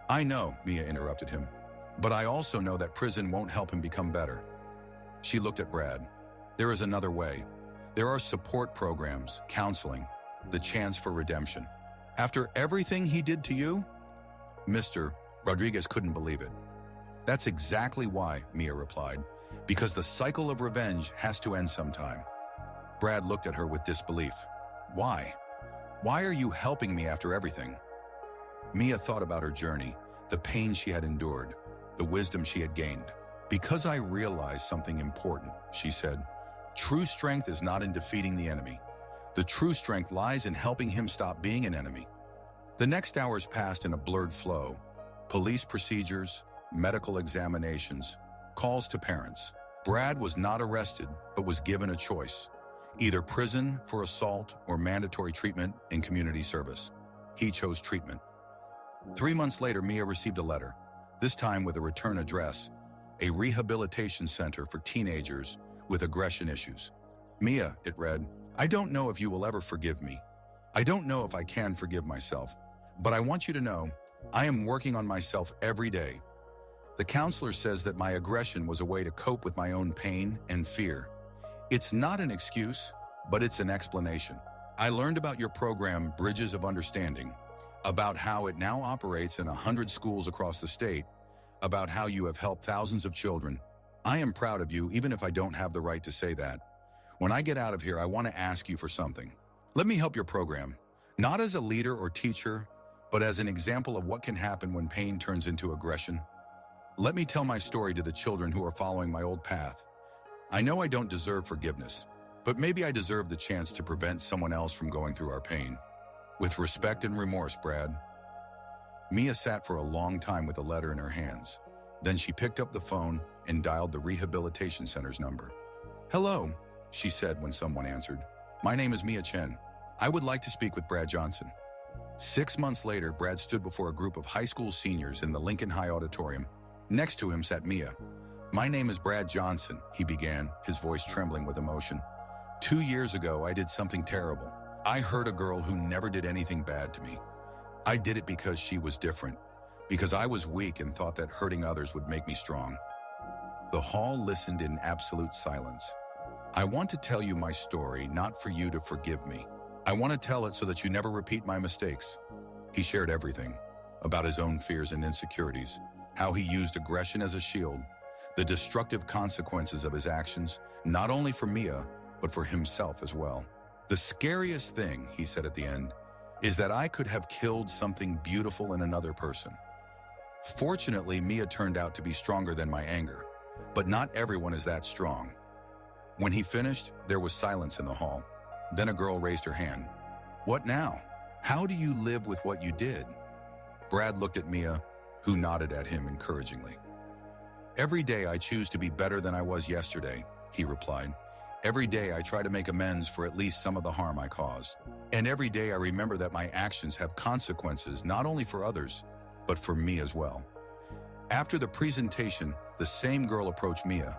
"I know," Mia interrupted him. "But I also know that prison won't help him become better." She looked at Brad. "There is another way. There are support programs, counseling, the chance for redemption." "After everything he did to you?" Mr. Rodriguez couldn't believe it. "That's exactly why," Mia replied, "because the cycle of revenge has to end sometime." Brad looked at her with disbelief. "Why? Why are you helping me after everything?" Mia thought about her journey, the pain she had endured, the wisdom she had gained. "Because I realized something important," she said. "True strength is not in defeating the enemy. The true strength lies in helping him stop being an enemy." The next hours passed in a blurred flow. Police procedures, medical examinations, calls to parents. Brad was not arrested, but was given a choice. Either prison for assault or mandatory treatment in community service. He chose treatment. 3 months later, Mia received a letter, this time with a return address, a rehabilitation center for teenagers with aggression issues. "Mia," it read, "I don't know if you will ever forgive me. I don't know if I can forgive myself. But I want you to know, I am working on myself every day. The counselor says that my aggression was a way to cope with my own pain and fear. It's not an excuse, but it's an explanation. I learned about your program, Bridges of Understanding, about how it now operates in 100 schools across the state, about how you have helped thousands of children. I am proud of you, even if I don't have the right to say that. When I get out of here, I want to ask you for something. Let me help your program, not as a leader or teacher, but as an example of what can happen when pain turns into aggression. Let me tell my story to the children who are following my old path. I know I don't deserve forgiveness, but maybe I deserve the chance to prevent someone else from going through our pain. With respect and remorse, Brad." Mia sat for a long time with the letter in her hands. Then she picked up the phone and dialed the rehabilitation center's number. "Hello," she said when someone answered. "My name is Mia Chen. I would like to speak with Brad Johnson." 6 months later, Brad stood before a group of high school seniors in the Lincoln High Auditorium. Next to him sat Mia. "My name is Brad Johnson," he began, his voice trembling with emotion. 2 years ago, I did something terrible. I hurt a girl who never did anything bad to me. I did it because she was different, because I was weak and thought that hurting others would make me strong." The hall listened in absolute silence. "I want to tell you my story, not for you to forgive me. I want to tell it so that you never repeat my mistakes." He shared everything, about his own fears and insecurities, how he used aggression as a shield, the destructive consequences of his actions, not only for Mia, but for himself as well. "The scariest thing," he said at the end, "is that I could have killed something beautiful in another person. Fortunately, Mia turned out to be stronger than my anger, but not everyone is that strong." When he finished, there was silence in the hall. Then a girl raised her hand. "What now? How do you live with what you did?" Brad looked at Mia, who nodded at him encouragingly. "Every day I choose to be better than I was yesterday," he replied. "Every day I try to make amends for at least some of the harm I caused. And every day I remember that my actions have consequences not only for others, but for me as well." After the presentation, the same girl approached Mia.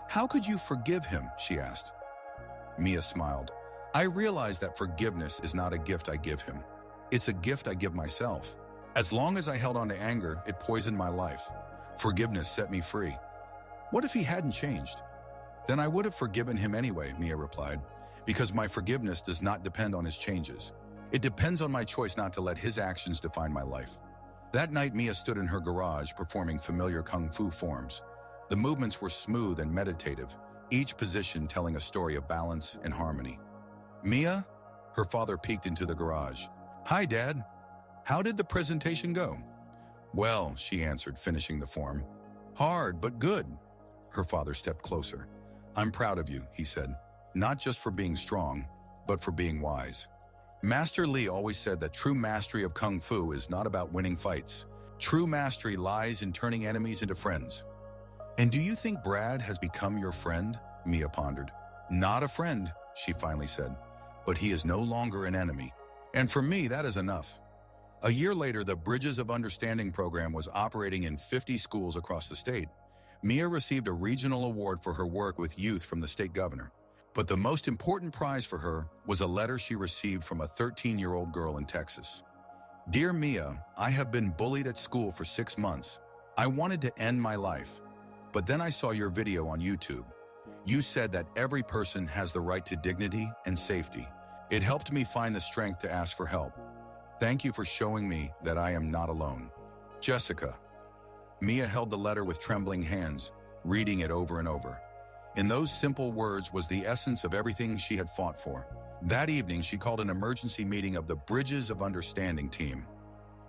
"How could you forgive him?" she asked. Mia smiled. I realized that forgiveness is not a gift I give him. It's a gift I give myself. As long as I held on to anger, it poisoned my life. Forgiveness set me free. What if he hadn't changed? Then I would have forgiven him anyway, Mia replied, because my forgiveness does not depend on his changes. It depends on my choice not to let his actions define my life. That night, Mia stood in her garage performing familiar kung fu forms. The movements were smooth and meditative, each position telling a story of balance and harmony. Mia? Her father peeked into the garage. Hi, Dad. How did the presentation go? Well, she answered, finishing the form. Hard, but good. Her father stepped closer. I'm proud of you, he said, not just for being strong, but for being wise. Master Li always said that true mastery of kung fu is not about winning fights. True mastery lies in turning enemies into friends. And do you think Brad has become your friend? Mia pondered. Not a friend, she finally said, but he is no longer an enemy. And for me, that is enough. A year later, the Bridges of Understanding program was operating in 50 schools across the state. Mia received a regional award for her work with youth from the state governor. But the most important prize for her was a letter she received from a 13-year-old girl in Texas. Dear Mia, I have been bullied at school for 6 months. I wanted to end my life. But then I saw your video on YouTube. You said that every person has the right to dignity and safety. It helped me find the strength to ask for help. Thank you for showing me that I am not alone. Jessica. Mia held the letter with trembling hands, reading it over and over. In those simple words was the essence of everything she had fought for. That evening, she called an emergency meeting of the Bridges of Understanding team.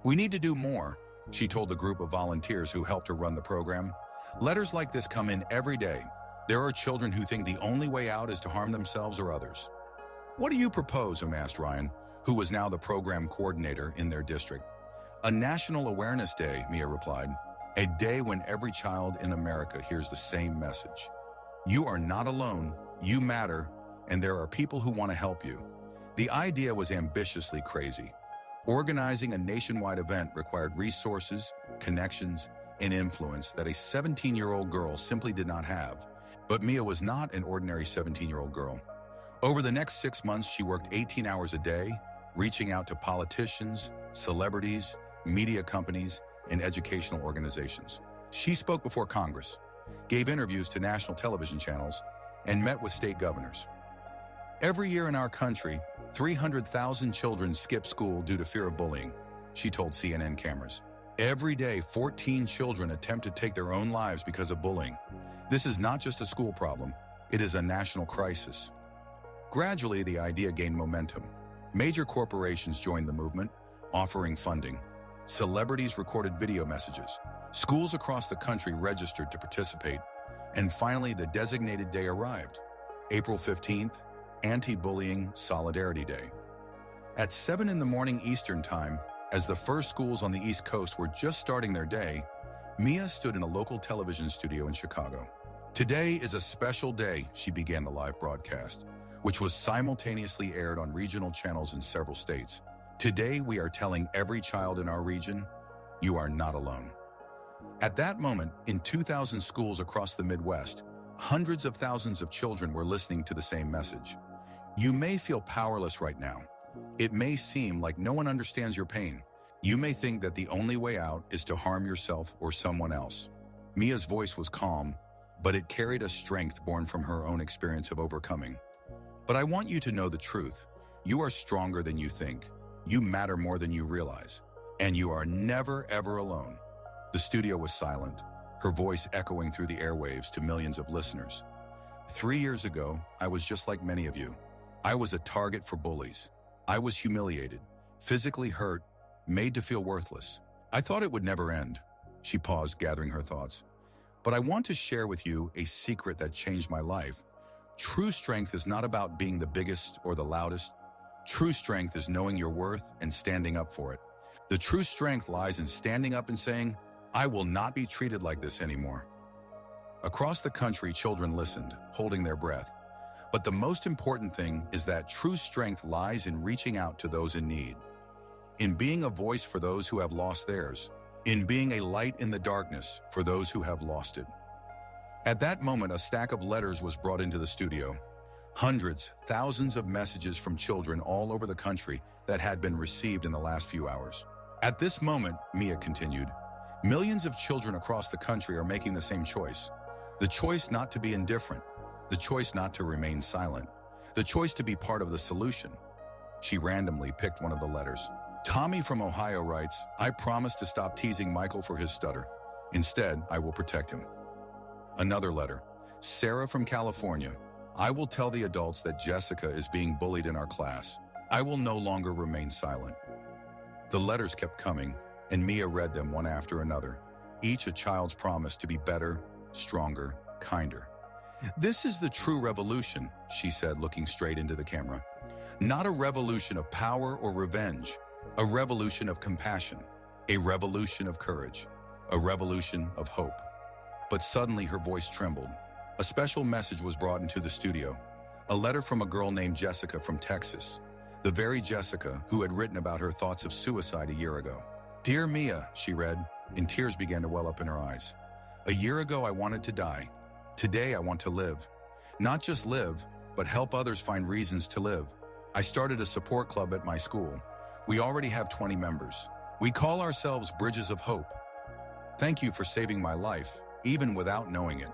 We need to do more, she told the group of volunteers who helped her run the program. Letters like this come in every day. There are children who think the only way out is to harm themselves or others. What do you propose? Asked Ryan, who was now the program coordinator in their district. A National Awareness Day, Mia replied. A day when every child in America hears the same message. You are not alone, you matter, and there are people who want to help you. The idea was ambitiously crazy. Organizing a nationwide event required resources, connections, and influence that a 17-year-old girl simply did not have. But Mia was not an ordinary 17-year-old girl. Over the next 6 months, she worked 18 hours a day, reaching out to politicians, celebrities, media companies, and educational organizations. She spoke before Congress, gave interviews to national television channels, and met with state governors. Every year in our country, 300,000 children skip school due to fear of bullying, she told CNN cameras. Every day, 14 children attempt to take their own lives because of bullying. This is not just a school problem, it is a national crisis. Gradually, the idea gained momentum. Major corporations joined the movement, offering funding. Celebrities recorded video messages. Schools across the country registered to participate. And finally, the designated day arrived. April 15th, Anti-Bullying Solidarity Day. At 7 a.m. Eastern Time, as the first schools on the East Coast were just starting their day, Mia stood in a local television studio in Chicago. Today is a special day, she began the live broadcast, which was simultaneously aired on regional channels in several states. Today, we are telling every child in our region, you are not alone. At that moment, in 2,000 schools across the Midwest, hundreds of thousands of children were listening to the same message. You may feel powerless right now. It may seem like no one understands your pain. You may think that the only way out is to harm yourself or someone else. Mia's voice was calm, but it carried a strength born from her own experience of overcoming. But I want you to know the truth. You are stronger than you think. You matter more than you realize. And you are never, ever alone. The studio was silent, her voice echoing through the airwaves to millions of listeners. 3 years ago, I was just like many of you. I was a target for bullies. I was humiliated, physically hurt, made to feel worthless. I thought it would never end. She paused, gathering her thoughts. But I want to share with you a secret that changed my life. True strength is not about being the biggest or the loudest. True strength is knowing your worth and standing up for it. The true strength lies in standing up and saying, I will not be treated like this anymore. Across the country, children listened, holding their breath. But the most important thing is that true strength lies in reaching out to those in need, in being a voice for those who have lost theirs, in being a light in the darkness for those who have lost it. At that moment, a stack of letters was brought into the studio. Hundreds, thousands of messages from children all over the country that had been received in the last few hours. At this moment, Mia continued, millions of children across the country are making the same choice. The choice not to be indifferent, the choice not to remain silent, the choice to be part of the solution. She randomly picked one of the letters. Tommy from Ohio writes, I promise to stop teasing Michael for his stutter. Instead, I will protect him. Another letter. Sarah from California. I will tell the adults that Jessica is being bullied in our class. I will no longer remain silent. The letters kept coming, and Mia read them one after another, each a child's promise to be better, stronger, kinder. This is the true revolution, she said, looking straight into the camera. Not a revolution of power or revenge, a revolution of compassion, a revolution of courage, a revolution of hope. But suddenly her voice trembled. A special message was brought into the studio, a letter from a girl named Jessica from Texas, the very Jessica who had written about her thoughts of suicide a year ago. Dear Mia, she read, and tears began to well up in her eyes. A year ago I wanted to die. Today I want to live. Not just live, but help others find reasons to live. I started a support club at my school. We already have 20 members. We call ourselves Bridges of Hope. Thank you for saving my life, even without knowing it.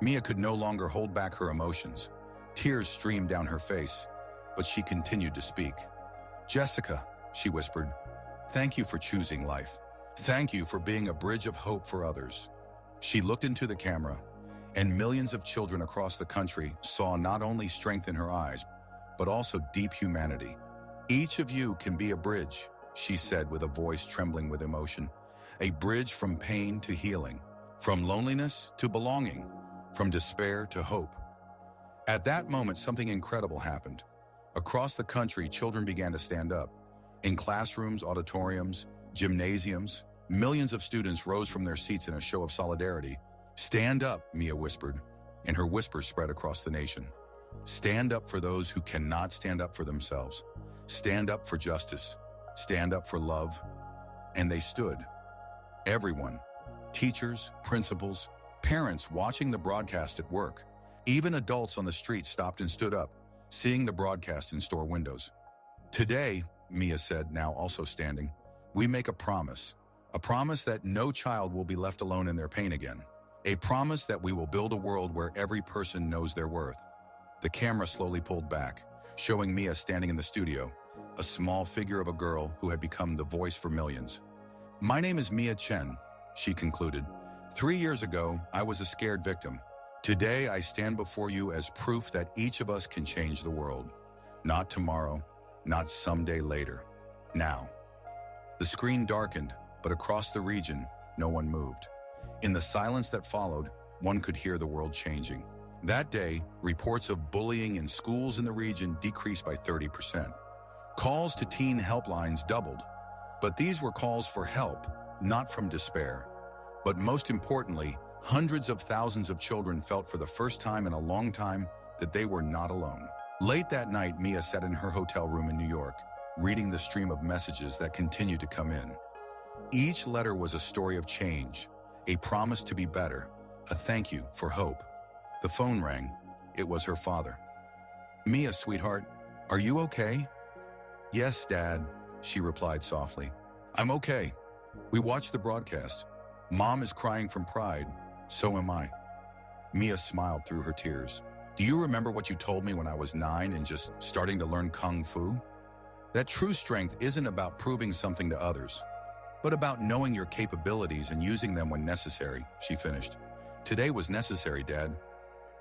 Mia could no longer hold back her emotions. Tears streamed down her face, but she continued to speak. Jessica, she whispered, thank you for choosing life. Thank you for being a bridge of hope for others. She looked into the camera, and millions of children across the country saw not only strength in her eyes, but also deep humanity. Each of you can be a bridge, she said with a voice trembling with emotion. A bridge from pain to healing, from loneliness to belonging, from despair to hope. At that moment, something incredible happened. Across the country, children began to stand up. In classrooms, auditoriums, gymnasiums, millions of students rose from their seats in a show of solidarity. Stand up, Mia whispered, and her whisper spread across the nation. Stand up for those who cannot stand up for themselves. Stand up for justice. Stand up for love. And they stood. Everyone, teachers, principals, parents watching the broadcast at work, even adults on the street stopped and stood up, seeing the broadcast in store windows. Today, Mia said, now also standing, we make a promise that no child will be left alone in their pain again. A promise that we will build a world where every person knows their worth. The camera slowly pulled back, showing Mia standing in the studio, a small figure of a girl who had become the voice for millions. My name is Mia Chen, she concluded. 3 years ago, I was a scared victim. Today, I stand before you as proof that each of us can change the world. Not tomorrow, not someday later. Now. The screen darkened, but across the region, no one moved. In the silence that followed, one could hear the world changing. That day, reports of bullying in schools in the region decreased by 30%. Calls to teen helplines doubled, but these were calls for help, not from despair. But most importantly, hundreds of thousands of children felt for the first time in a long time that they were not alone. Late that night, Mia sat in her hotel room in New York, reading the stream of messages that continued to come in. Each letter was a story of change, a promise to be better, a thank you for hope. The phone rang. It was her father. Mia, sweetheart, are you okay? Yes, Dad, she replied softly. I'm okay. We watched the broadcast. Mom is crying from pride. So am I. Mia smiled through her tears. Do you remember what you told me when I was 9 and just starting to learn Kung Fu? That true strength isn't about proving something to others, but about knowing your capabilities and using them when necessary, she finished. Today was necessary, Dad.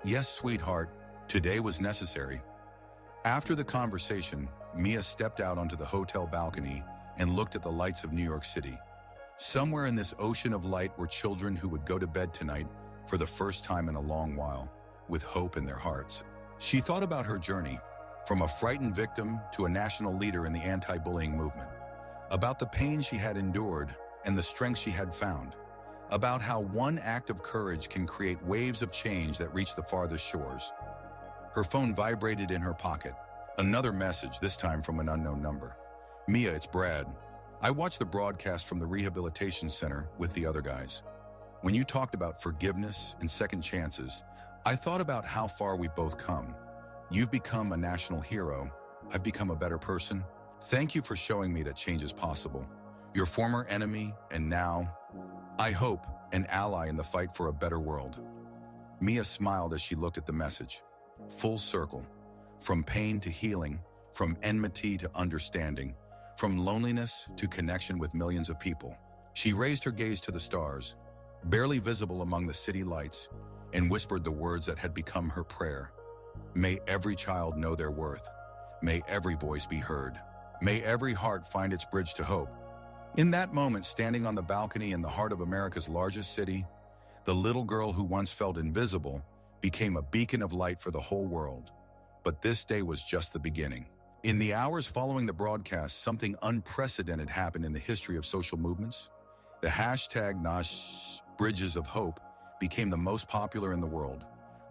Yes, sweetheart, today was necessary. After the conversation, Mia stepped out onto the hotel balcony and looked at the lights of New York City. Somewhere in this ocean of light were children who would go to bed tonight for the first time in a long while, with hope in their hearts. She thought about her journey, from a frightened victim to a national leader in the anti-bullying movement, about the pain she had endured and the strength she had found, about how one act of courage can create waves of change that reach the farthest shores. Her phone vibrated in her pocket. Another message, this time from an unknown number. Mia, it's Brad. I watched the broadcast from the rehabilitation center with the other guys. When you talked about forgiveness and second chances, I thought about how far we've both come. You've become a national hero. I've become a better person. Thank you for showing me that change is possible. Your former enemy, and now, I hope, an ally in the fight for a better world. Mia smiled as she looked at the message. Full circle. From pain to healing, from enmity to understanding, from loneliness to connection with millions of people. She raised her gaze to the stars, barely visible among the city lights, and whispered the words that had become her prayer. May every child know their worth. May every voice be heard. May every heart find its bridge to hope. In that moment, standing on the balcony in the heart of America's largest city, the little girl who once felt invisible became a beacon of light for the whole world. But this day was just the beginning. In the hours following the broadcast, something unprecedented happened in the history of social movements. The hashtag #Bridges of Hope became the most popular in the world,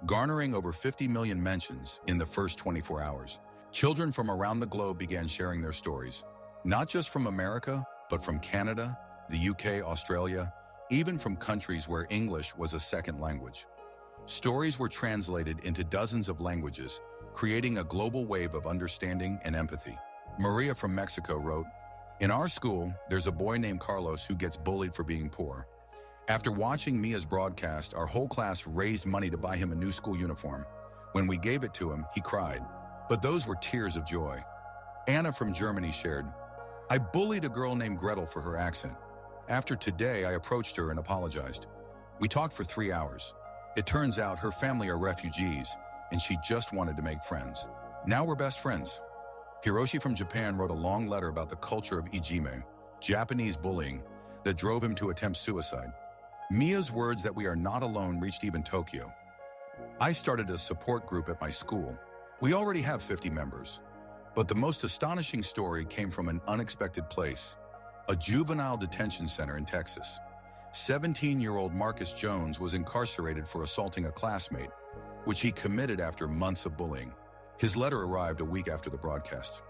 garnering over 50 million mentions in the first 24 hours. Children from around the globe began sharing their stories, not just from America, but from Canada, the UK, Australia, even from countries where English was a second language. Stories were translated into dozens of languages, creating a global wave of understanding and empathy. Maria from Mexico wrote, "In our school, there's a boy named Carlos who gets bullied for being poor. After watching Mia's broadcast, our whole class raised money to buy him a new school uniform. When we gave it to him, he cried. But those were tears of joy." Anna from Germany shared, "I bullied a girl named Gretel for her accent. After today, I approached her and apologized. We talked for 3 hours. It turns out her family are refugees, and she just wanted to make friends. Now we're best friends." Hiroshi from Japan wrote a long letter about the culture of ijime, Japanese bullying, that drove him to attempt suicide. Mia's words that we are not alone reached even Tokyo. "I started a support group at my school. We already have 50 members. But the most astonishing story came from an unexpected place, a juvenile detention center in Texas. 17-year-old Marcus Jones was incarcerated for assaulting a classmate, which he committed after months of bullying. His letter arrived a week after the broadcast.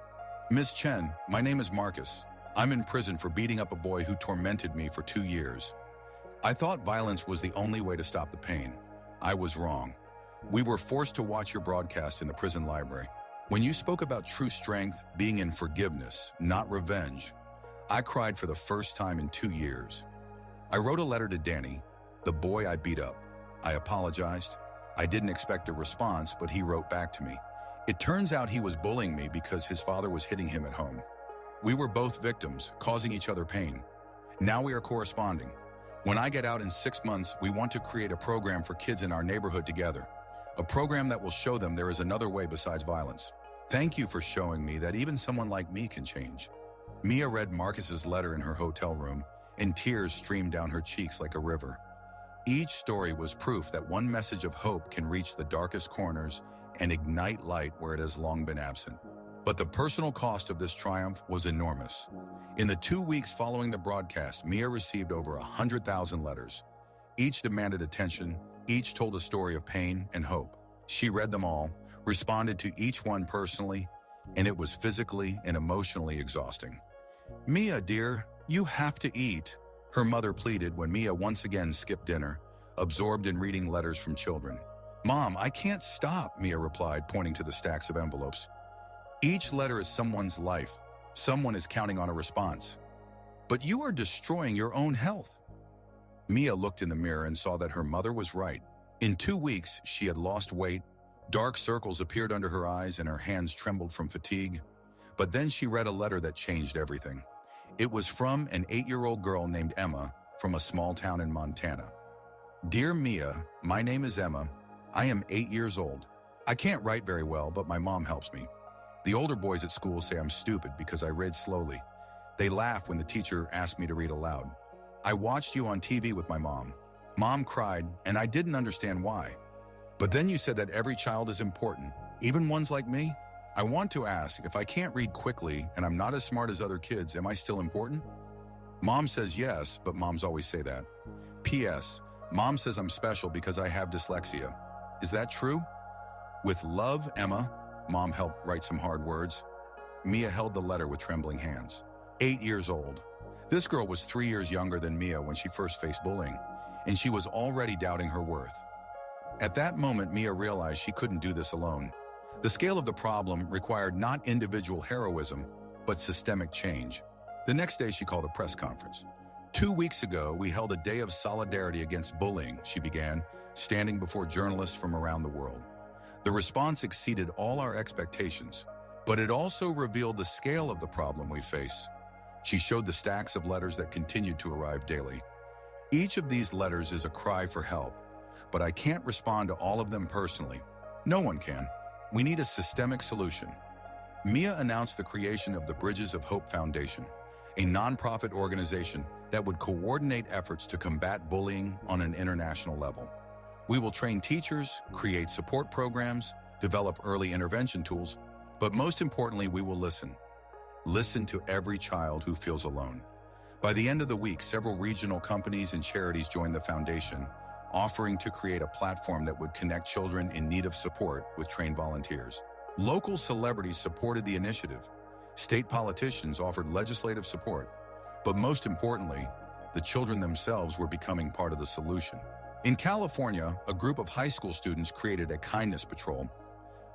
"Ms. Chen, my name is Marcus. I'm in prison for beating up a boy who tormented me for 2 years. I thought violence was the only way to stop the pain. I was wrong. We were forced to watch your broadcast in the prison library. When you spoke about true strength being in forgiveness, not revenge, I cried for the first time in 2 years. I wrote a letter to Danny, the boy I beat up. I apologized. I didn't expect a response, but he wrote back to me. It turns out he was bullying me because his father was hitting him at home. We were both victims, causing each other pain. Now we are corresponding. When I get out in 6 months, we want to create a program for kids in our neighborhood together. A program that will show them there is another way besides violence. Thank you for showing me that even someone like me can change." Mia read Marcus's letter in her hotel room, and tears streamed down her cheeks like a river. Each story was proof that one message of hope can reach the darkest corners and ignite light where it has long been absent. But the personal cost of this triumph was enormous. In the 2 weeks following the broadcast, Mia received over 100,000 letters. Each demanded attention, each told a story of pain and hope. She read them all, responded to each one personally, and it was physically and emotionally exhausting. "Mia, dear, you have to eat," her mother pleaded when Mia once again skipped dinner, absorbed in reading letters from children. "Mom, I can't stop," Mia replied, pointing to the stacks of envelopes. "Each letter is someone's life. Someone is counting on a response. But you are destroying your own health." Mia looked in the mirror and saw that her mother was right. In 2 weeks, she had lost weight, dark circles appeared under her eyes, and her hands trembled from fatigue. But then she read a letter that changed everything. It was from an 8-year-old girl named Emma from a small town in Montana. "Dear Mia, my name is Emma. I am 8 years old. I can't write very well, but my mom helps me. The older boys at school say I'm stupid because I read slowly. They laugh when the teacher asks me to read aloud. I watched you on TV with my mom. Mom cried, and I didn't understand why. But then you said that every child is important, even ones like me. I want to ask, if I can't read quickly and I'm not as smart as other kids, am I still important? Mom says yes, but moms always say that. P.S. Mom says I'm special because I have dyslexia. Is that true? With love, Emma." Mom helped write some hard words. Mia held the letter with trembling hands. 8 years old. This girl was 3 years younger than Mia when she first faced bullying, and she was already doubting her worth. At that moment, Mia realized she couldn't do this alone. The scale of the problem required not individual heroism, but systemic change. The next day, she called a press conference. 2 weeks ago, we held a day of solidarity against bullying, she began, standing before journalists from around the world. The response exceeded all our expectations, but it also revealed the scale of the problem we face. She showed the stacks of letters that continued to arrive daily. Each of these letters is a cry for help, but I can't respond to all of them personally. No one can. We need a systemic solution. Mia announced the creation of the Bridges of Hope Foundation, a nonprofit organization that would coordinate efforts to combat bullying on an international level. We will train teachers, create support programs, develop early intervention tools, but most importantly, we will listen. Listen to every child who feels alone. By the end of the week, several regional companies and charities joined the foundation, offering to create a platform that would connect children in need of support with trained volunteers. Local celebrities supported the initiative. State politicians offered legislative support. But most importantly, the children themselves were becoming part of the solution. In California, a group of high school students created a kindness patrol,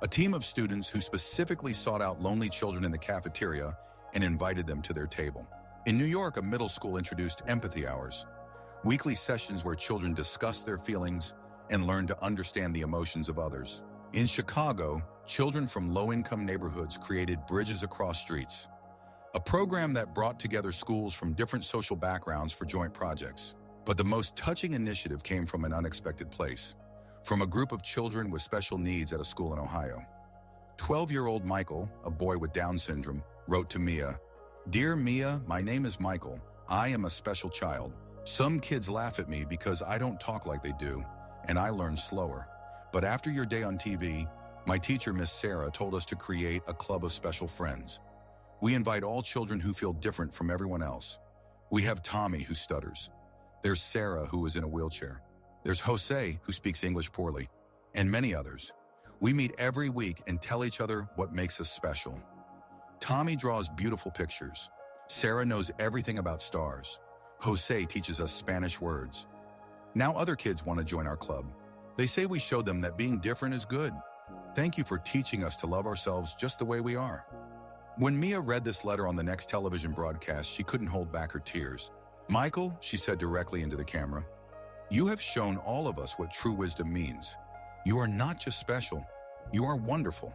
a team of students who specifically sought out lonely children in the cafeteria and invited them to their table. In New York, a middle school introduced empathy hours, weekly sessions where children discussed their feelings and learned to understand the emotions of others. In Chicago, children from low-income neighborhoods created Bridges Across Streets, a program that brought together schools from different social backgrounds for joint projects. But the most touching initiative came from an unexpected place, from a group of children with special needs at a school in Ohio. 12-year-old Michael, a boy with Down syndrome, wrote to Mia, "Dear Mia, my name is Michael. I am a special child. Some kids laugh at me because I don't talk like they do, and I learn slower. But after your day on TV, my teacher, Miss Sarah, told us to create a club of special friends. We invite all children who feel different from everyone else. We have Tommy, who stutters. There's Sarah, who is in a wheelchair. There's Jose, who speaks English poorly, and many others. We meet every week and tell each other what makes us special. Tommy draws beautiful pictures. Sarah knows everything about stars. Jose teaches us Spanish words. Now other kids want to join our club. They say we showed them that being different is good. Thank you for teaching us to love ourselves just the way we are." When Mia read this letter on the next television broadcast, she couldn't hold back her tears. "Michael," she said directly into the camera, "you have shown all of us what true wisdom means. You are not just special, you are wonderful."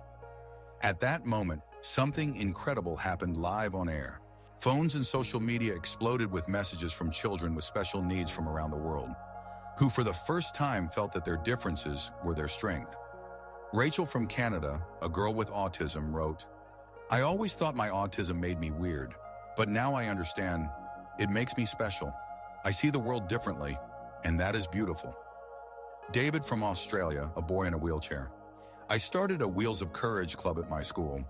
At that moment, something incredible happened live on air. Phones and social media exploded with messages from children with special needs from around the world, who for the first time felt that their differences were their strength. Rachel from Canada, a girl with autism, wrote, "I always thought my autism made me weird, but now I understand. It makes me special. I see the world differently, and that is beautiful." David from Australia, a boy in a wheelchair. "I started a Wheels of Courage club at my school.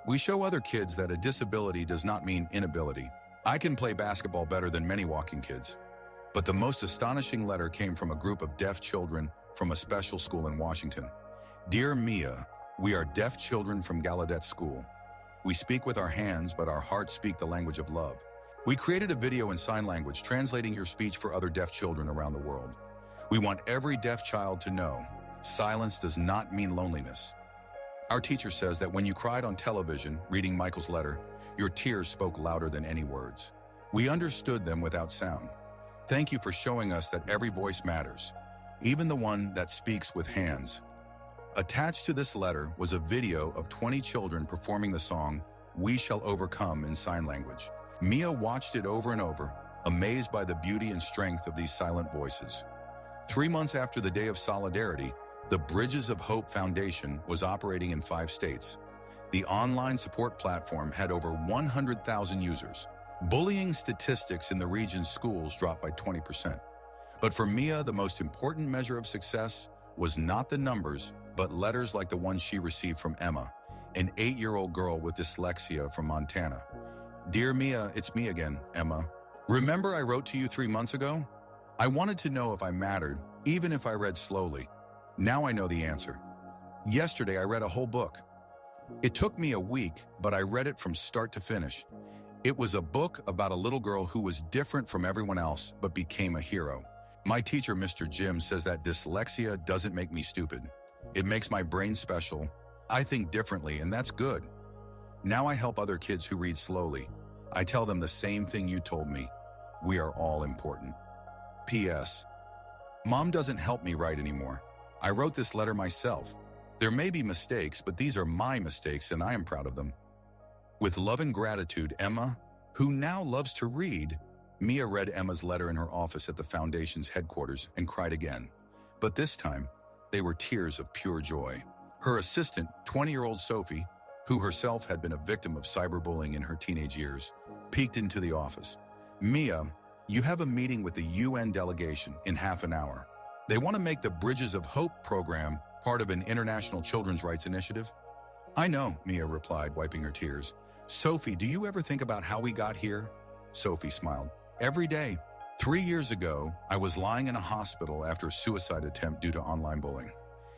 We show other kids that a disability does not mean inability. I can play basketball better than many walking kids." But the most astonishing letter came from a group of deaf children from a special school in Washington. "Dear Mia, we are deaf children from Gallaudet School. We speak with our hands, but our hearts speak the language of love. We created a video in sign language translating your speech for other deaf children around the world. We want every deaf child to know silence does not mean loneliness. Our teacher says that when you cried on television reading Michael's letter, your tears spoke louder than any words. We understood them without sound. Thank you for showing us that every voice matters, even the one that speaks with hands." Attached to this letter was a video of 20 children performing the song "We Shall Overcome" in sign language. Mia watched it over and over, amazed by the beauty and strength of these silent voices. 3 months after the Day of Solidarity, the Bridges of Hope Foundation was operating in 5 states. The online support platform had over 100,000 users. Bullying statistics in the region's schools dropped by 20%. But for Mia, the most important measure of success was not the numbers, but letters like the one she received from Emma, an 8-year-old girl with dyslexia from Montana. "Dear Mia, it's me again, Emma. Remember I wrote to you 3 months ago? I wanted to know if I mattered, even if I read slowly. Now I know the answer. Yesterday I read a whole book. It took me a week, but I read it from start to finish. It was a book about a little girl who was different from everyone else, but became a hero. My teacher, Mr. Jim, says that dyslexia doesn't make me stupid. It makes my brain special, I think differently, and that's good. Now I help other kids who read slowly. I tell them the same thing you told me. We are all important. P.S. Mom doesn't help me write anymore. I wrote this letter myself. There may be mistakes, but these are my mistakes and I am proud of them. With love and gratitude, Emma, who now loves to read. Mia read Emma's letter in her office at the foundation's headquarters and cried again. But this time, they were tears of pure joy. Her assistant, 20-year-old Sophie, who herself had been a victim of cyberbullying in her teenage years, peeked into the office. Mia, you have a meeting with the UN delegation in half an hour. They want to make the Bridges of Hope program part of an international children's rights initiative. I know, Mia replied, wiping her tears. Sophie, do you ever think about how we got here? Sophie smiled. Every day. 3 years ago, I was lying in a hospital after a suicide attempt due to online bullying.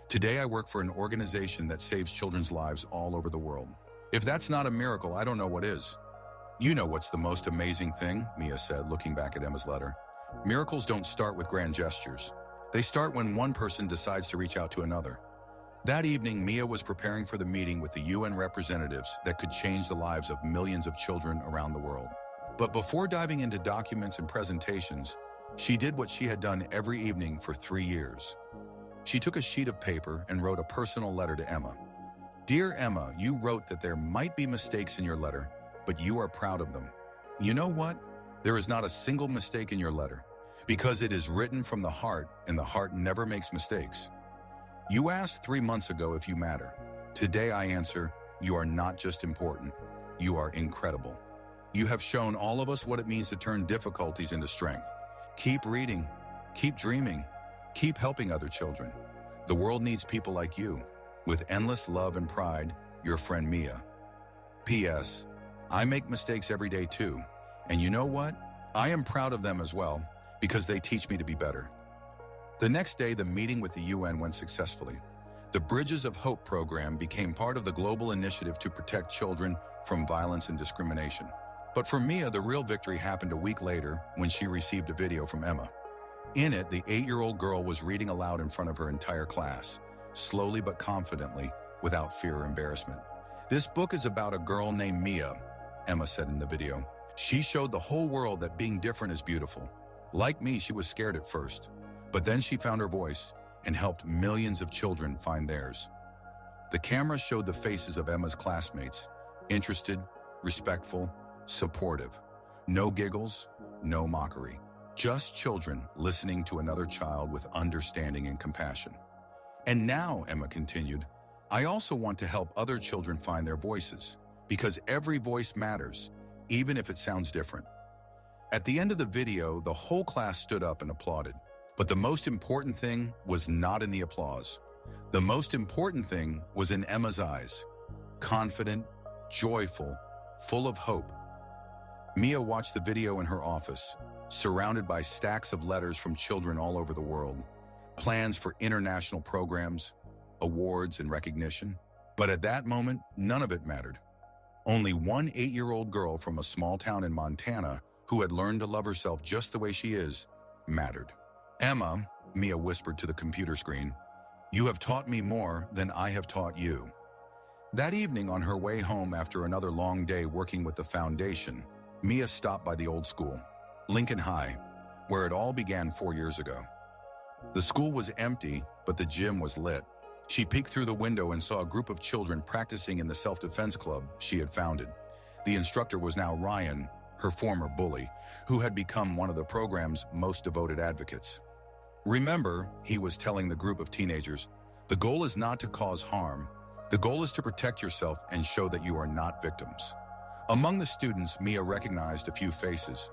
Today, I work for an organization that saves children's lives all over the world. If that's not a miracle, I don't know what is. You know what's the most amazing thing, Mia said, looking back at Emma's letter. Miracles don't start with grand gestures. They start when one person decides to reach out to another. That evening, Mia was preparing for the meeting with the UN representatives that could change the lives of millions of children around the world. But before diving into documents and presentations, she did what she had done every evening for 3 years. She took a sheet of paper and wrote a personal letter to Emma. Dear Emma, you wrote that there might be mistakes in your letter, but you are proud of them. You know what? There is not a single mistake in your letter, because it is written from the heart, and the heart never makes mistakes. You asked 3 months ago if you matter. Today I answer, you are not just important, you are incredible. You have shown all of us what it means to turn difficulties into strength. Keep reading, keep dreaming, keep helping other children. The world needs people like you. With endless love and pride, your friend Mia. P.S. I make mistakes every day too. And you know what? I am proud of them as well, because they teach me to be better. The next day, the meeting with the UN went successfully. The Bridges of Hope program became part of the global initiative to protect children from violence and discrimination. But for Mia, the real victory happened a week later when she received a video from Emma. In it, the 8-year-old girl was reading aloud in front of her entire class, slowly but confidently, without fear or embarrassment. This book is about a girl named Mia, Emma said in the video. She showed the whole world that being different is beautiful. Like me, she was scared at first, but then she found her voice and helped millions of children find theirs. The camera showed the faces of Emma's classmates, interested, respectful, supportive. No giggles, no mockery. Just children listening to another child with understanding and compassion. And now, Emma continued, I also want to help other children find their voices, because every voice matters, even if it sounds different. At the end of the video, the whole class stood up and applauded. But the most important thing was not in the applause. The most important thing was in Emma's eyes. Confident, joyful, full of hope. Mia watched the video in her office, surrounded by stacks of letters from children all over the world, plans for international programs, awards and recognition. But at that moment, none of it mattered. Only one 8-year-old girl from a small town in Montana who had learned to love herself just the way she is, mattered. Emma, Mia whispered to the computer screen, you have taught me more than I have taught you. That evening, on her way home after another long day working with the foundation, Mia stopped by the old school, Lincoln High, where it all began 4 years ago. The school was empty, but the gym was lit. She peeked through the window and saw a group of children practicing in the self-defense club she had founded. The instructor was now Ryan, her former bully, who had become one of the program's most devoted advocates. Remember, he was telling the group of teenagers, the goal is not to cause harm. The goal is to protect yourself and show that you are not victims. Among the students, Mia recognized a few faces.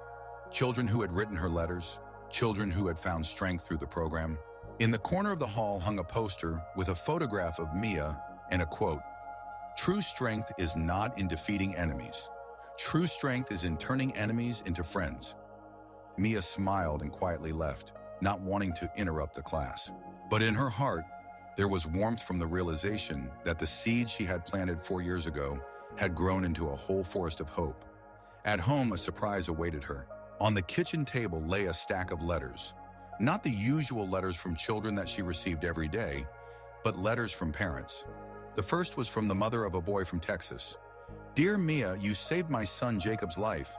Children who had written her letters, children who had found strength through the program. In the corner of the hall hung a poster with a photograph of Mia and a quote, "True strength is not in defeating enemies. True strength is in turning enemies into friends." Mia smiled and quietly left, not wanting to interrupt the class. But in her heart, there was warmth from the realization that the seed she had planted 4 years ago had grown into a whole forest of hope. At home, a surprise awaited her. On the kitchen table lay a stack of letters. Not the usual letters from children that she received every day, but letters from parents. The first was from the mother of a boy from Texas. "Dear Mia, you saved my son Jacob's life.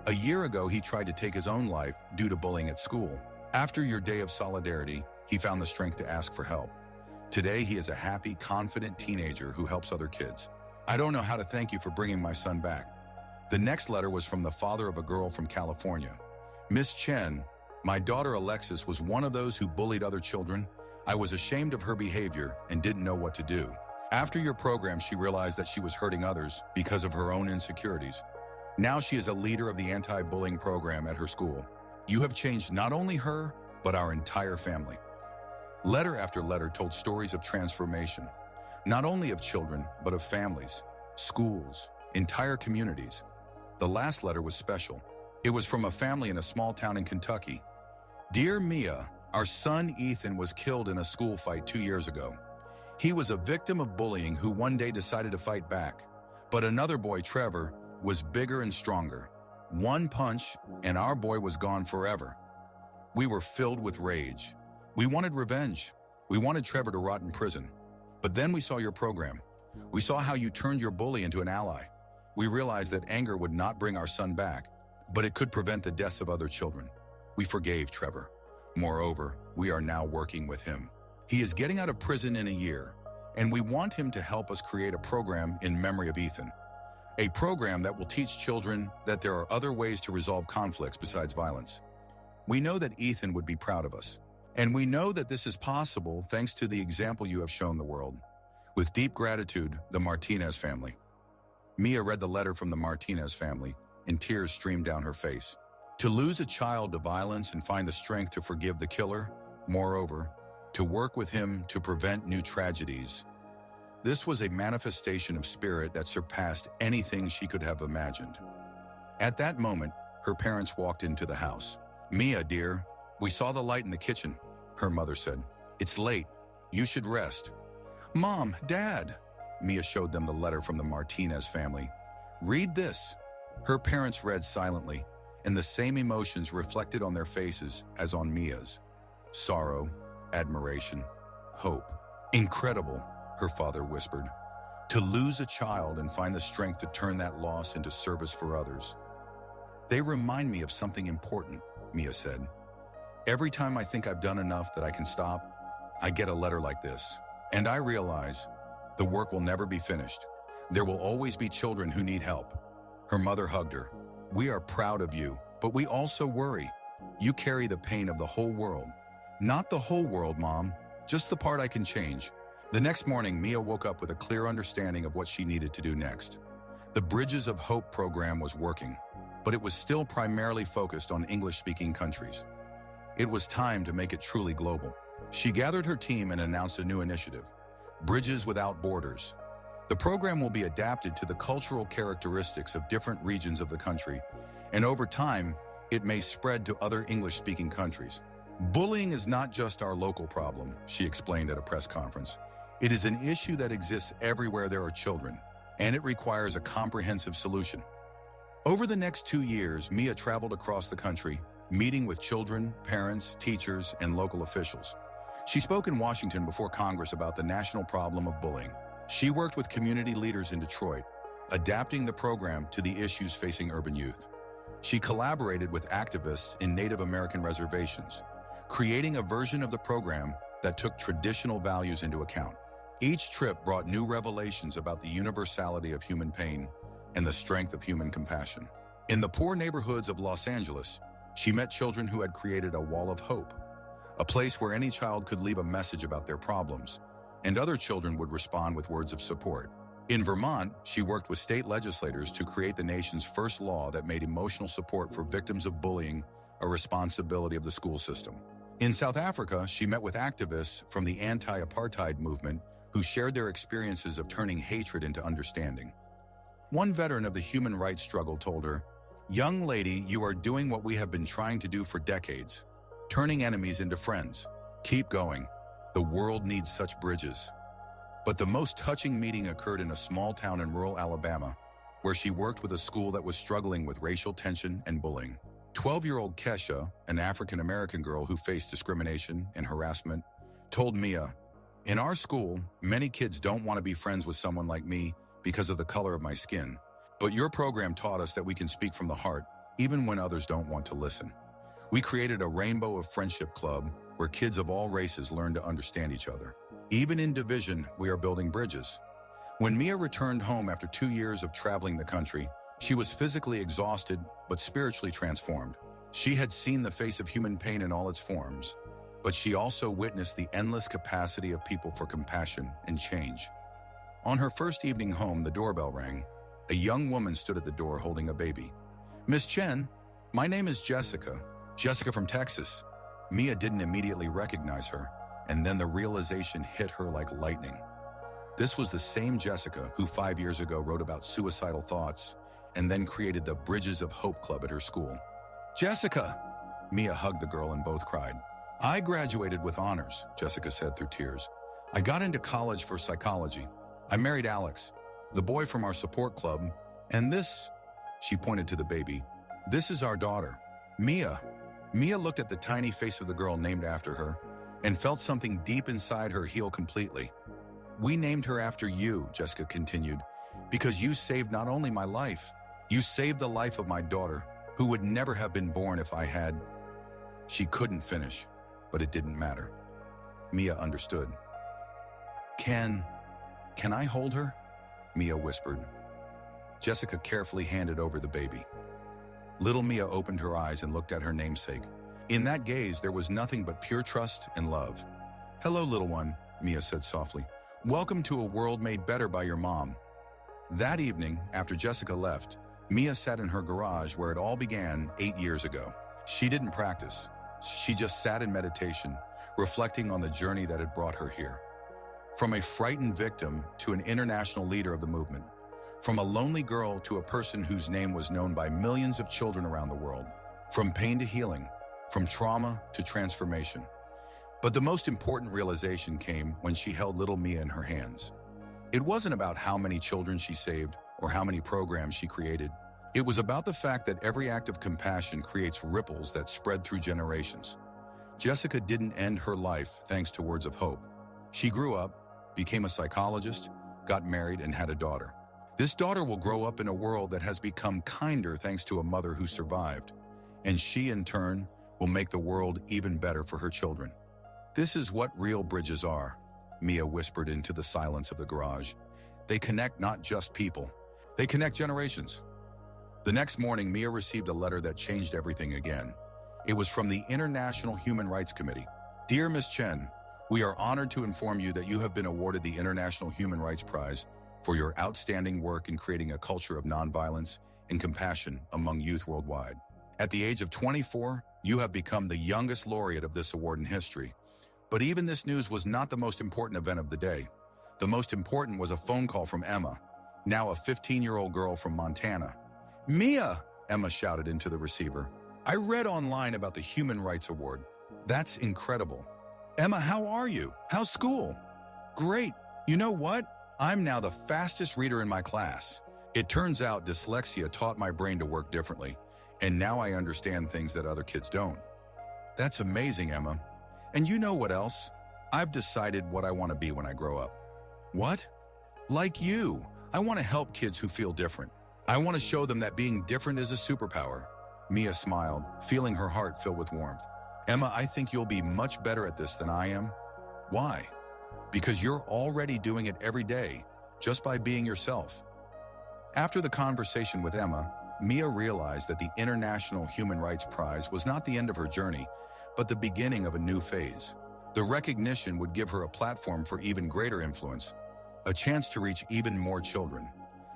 A year ago, he tried to take his own life due to bullying at school. After your day of solidarity, he found the strength to ask for help. Today, he is a happy, confident teenager who helps other kids. I don't know how to thank you for bringing my son back." The next letter was from the father of a girl from California. "Miss Chen, my daughter Alexis was one of those who bullied other children. I was ashamed of her behavior and didn't know what to do. After your program, she realized that she was hurting others because of her own insecurities. Now she is a leader of the anti-bullying program at her school. You have changed not only her, but our entire family." Letter after letter told stories of transformation, not only of children, but of families, schools, entire communities. The last letter was special. It was from a family in a small town in Kentucky. "Dear Mia, our son Ethan was killed in a school fight 2 years ago. He was a victim of bullying who one day decided to fight back. But another boy, Trevor, was bigger and stronger. One punch, and our boy was gone forever. We were filled with rage. We wanted revenge. We wanted Trevor to rot in prison. But then we saw your program. We saw how you turned your bully into an ally. We realized that anger would not bring our son back, but it could prevent the deaths of other children. We forgave Trevor. Moreover, we are now working with him. He is getting out of prison in a year, and we want him to help us create a program in memory of Ethan. A program that will teach children that there are other ways to resolve conflicts besides violence. We know that Ethan would be proud of us, and we know that this is possible thanks to the example you have shown the world. With deep gratitude, the Martinez family." Mia read the letter from the Martinez family, and tears streamed down her face. To lose a child to violence and find the strength to forgive the killer, moreover, to work with him to prevent new tragedies. This was a manifestation of spirit that surpassed anything she could have imagined. At that moment, her parents walked into the house. "Mia, dear, we saw the light in the kitchen," her mother said. "It's late. You should rest." "Mom, Dad," Mia showed them the letter from the Martinez family. "Read this." Her parents read silently, and the same emotions reflected on their faces as on Mia's. Sorrow, admiration, hope. "Incredible," her father whispered. "To lose a child and find the strength to turn that loss into service for others. They remind me of something important," Mia said. "Every time I think I've done enough that I can stop, I get a letter like this, and I realize the work will never be finished. There will always be children who need help." Her mother hugged her. "We are proud of you, but we also worry. You carry the pain of the whole world." "Not the whole world, Mom, just the part I can change." The next morning, Mia woke up with a clear understanding of what she needed to do next. The Bridges of Hope program was working, but it was still primarily focused on English-speaking countries. It was time to make it truly global. She gathered her team and announced a new initiative, Bridges Without Borders. The program will be adapted to the cultural characteristics of different regions of the country, and over time, it may spread to other English-speaking countries. "Bullying is not just our local problem," she explained at a press conference. "It is an issue that exists everywhere there are children, and it requires a comprehensive solution." Over the next 2 years, Mia traveled across the country, meeting with children, parents, teachers, and local officials. She spoke in Washington before Congress about the national problem of bullying. She worked with community leaders in Detroit, adapting the program to the issues facing urban youth. She collaborated with activists in Native American reservations, creating a version of the program that took traditional values into account. Each trip brought new revelations about the universality of human pain and the strength of human compassion. In the poor neighborhoods of Los Angeles, she met children who had created a wall of hope, a place where any child could leave a message about their problems, and other children would respond with words of support. In Vermont, she worked with state legislators to create the nation's first law that made emotional support for victims of bullying a responsibility of the school system. In South Africa, she met with activists from the anti-apartheid movement who shared their experiences of turning hatred into understanding. One veteran of the human rights struggle told her, "Young lady, you are doing what we have been trying to do for decades, turning enemies into friends. Keep going. The world needs such bridges." But the most touching meeting occurred in a small town in rural Alabama, where she worked with a school that was struggling with racial tension and bullying. 12-year-old Kesha, an African-American girl who faced discrimination and harassment, told Mia, In our school, many kids don't want to be friends with someone like me because of the color of my skin. But your program taught us that we can speak from the heart, even when others don't want to listen. We created a Rainbow of Friendship Club where kids of all races learn to understand each other. Even in division, we are building bridges. When Mia returned home after 2 years of traveling the country, she was physically exhausted but spiritually transformed. She had seen the face of human pain in all its forms, but she also witnessed the endless capacity of people for compassion and change. On her first evening home, the doorbell rang. A young woman stood at the door holding a baby. "Miss Chen, my name is Jessica. Jessica from Texas." Mia didn't immediately recognize her, and then the realization hit her like lightning. This was the same Jessica who 5 years ago wrote about suicidal thoughts and then created the Bridges of Hope Club at her school. "Jessica!" Mia hugged the girl and both cried. "I graduated with honors," Jessica said through tears. "I got into college for psychology. I married Alex, the boy from our support club, and this," she pointed to the baby, "this is our daughter, Mia." Mia looked at the tiny face of the girl named after her and felt something deep inside her heal completely. "We named her after you," Jessica continued, "because you saved not only my life, you saved the life of my daughter, who would never have been born if I had." She couldn't finish, but it didn't matter. Mia understood. Can I hold her?" Mia whispered. Jessica carefully handed over the baby. Little Mia opened her eyes and looked at her namesake. In that gaze, there was nothing but pure trust and love. "Hello, little one," Mia said softly. "Welcome to a world made better by your mom." That evening, after Jessica left, Mia sat in her garage where it all began 8 years ago. She didn't practice. She just sat in meditation, reflecting on the journey that had brought her here. From a frightened victim to an international leader of the movement. From a lonely girl to a person whose name was known by millions of children around the world. From pain to healing, from trauma to transformation. But the most important realization came when she held little Mia in her hands. It wasn't about how many children she saved or how many programs she created. It was about the fact that every act of compassion creates ripples that spread through generations. Jessica didn't end her life thanks to words of hope. She grew up, became a psychologist, got married, and had a daughter. This daughter will grow up in a world that has become kinder thanks to a mother who survived, and she, in turn, will make the world even better for her children. "This is what real bridges are," Mia whispered into the silence of the garage. "They connect not just people, they connect generations." The next morning, Mia received a letter that changed everything again. It was from the International Human Rights Committee. "Dear Ms. Chen, we are honored to inform you that you have been awarded the International Human Rights Prize for your outstanding work in creating a culture of nonviolence and compassion among youth worldwide. At the age of 24, you have become the youngest laureate of this award in history. But even this news was not the most important event of the day. The most important was a phone call from Emma, now a 15-year-old girl from Montana. "Mia!" Emma shouted into the receiver. "I read online about the Human Rights Award. That's incredible. Emma, how are you? How's school?" "Great. You know what? I'm now the fastest reader in my class. It turns out dyslexia taught my brain to work differently, and now I understand things that other kids don't." "That's amazing, Emma. And you know what else? I've decided what I want to be when I grow up." "What?" "Like you. I want to help kids who feel different. I want to show them that being different is a superpower." Mia smiled, feeling her heart fill with warmth. "Emma, I think you'll be much better at this than I am." "Why?" "Because you're already doing it every day, just by being yourself." After the conversation with Emma, Mia realized that the International Human Rights Prize was not the end of her journey, but the beginning of a new phase. The recognition would give her a platform for even greater influence, a chance to reach even more children.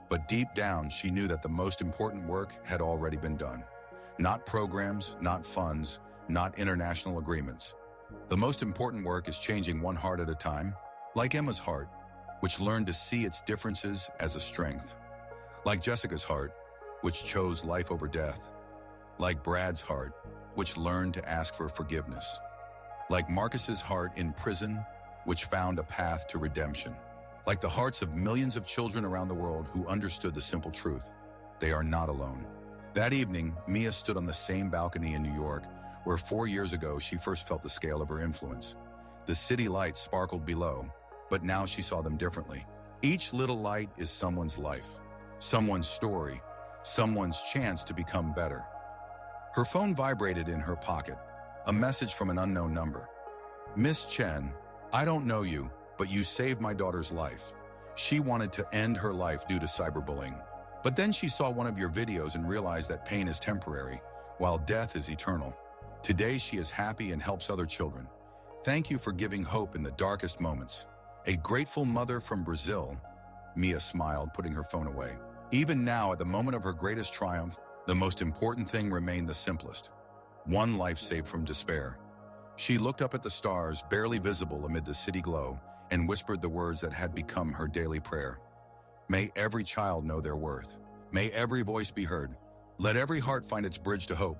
But deep down, she knew that the most important work had already been done. Not programs, not funds, not international agreements. The most important work is changing one heart at a time, like Emma's heart, which learned to see its differences as a strength. Like Jessica's heart, which chose life over death. Like Brad's heart, which learned to ask for forgiveness. Like Marcus's heart in prison, which found a path to redemption. Like the hearts of millions of children around the world who understood the simple truth: they are not alone. That evening, Mia stood on the same balcony in New York, where 4 years ago she first felt the scale of her influence. The city lights sparkled below, but now she saw them differently. Each little light is someone's life, someone's story, someone's chance to become better. Her phone vibrated in her pocket, a message from an unknown number. Miss Chen, I don't know you, but you saved my daughter's life. She wanted to end her life due to cyberbullying. But then she saw one of your videos and realized that pain is temporary, while death is eternal. Today she is happy and helps other children. Thank you for giving hope in the darkest moments. A grateful mother from Brazil. Mia smiled, putting her phone away. Even now, at the moment of her greatest triumph, the most important thing remained the simplest. One life saved from despair. She looked up at the stars, barely visible amid the city glow, and whispered the words that had become her daily prayer. May every child know their worth. May every voice be heard. Let every heart find its bridge to hope.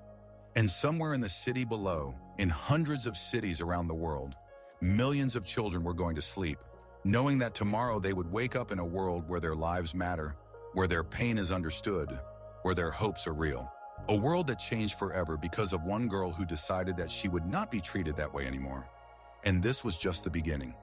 And somewhere in the city below, in hundreds of cities around the world, millions of children were going to sleep, knowing that tomorrow they would wake up in a world where their lives matter, where their pain is understood, where their hopes are real. A world that changed forever because of one girl who decided that she would not be treated that way anymore. And this was just the beginning.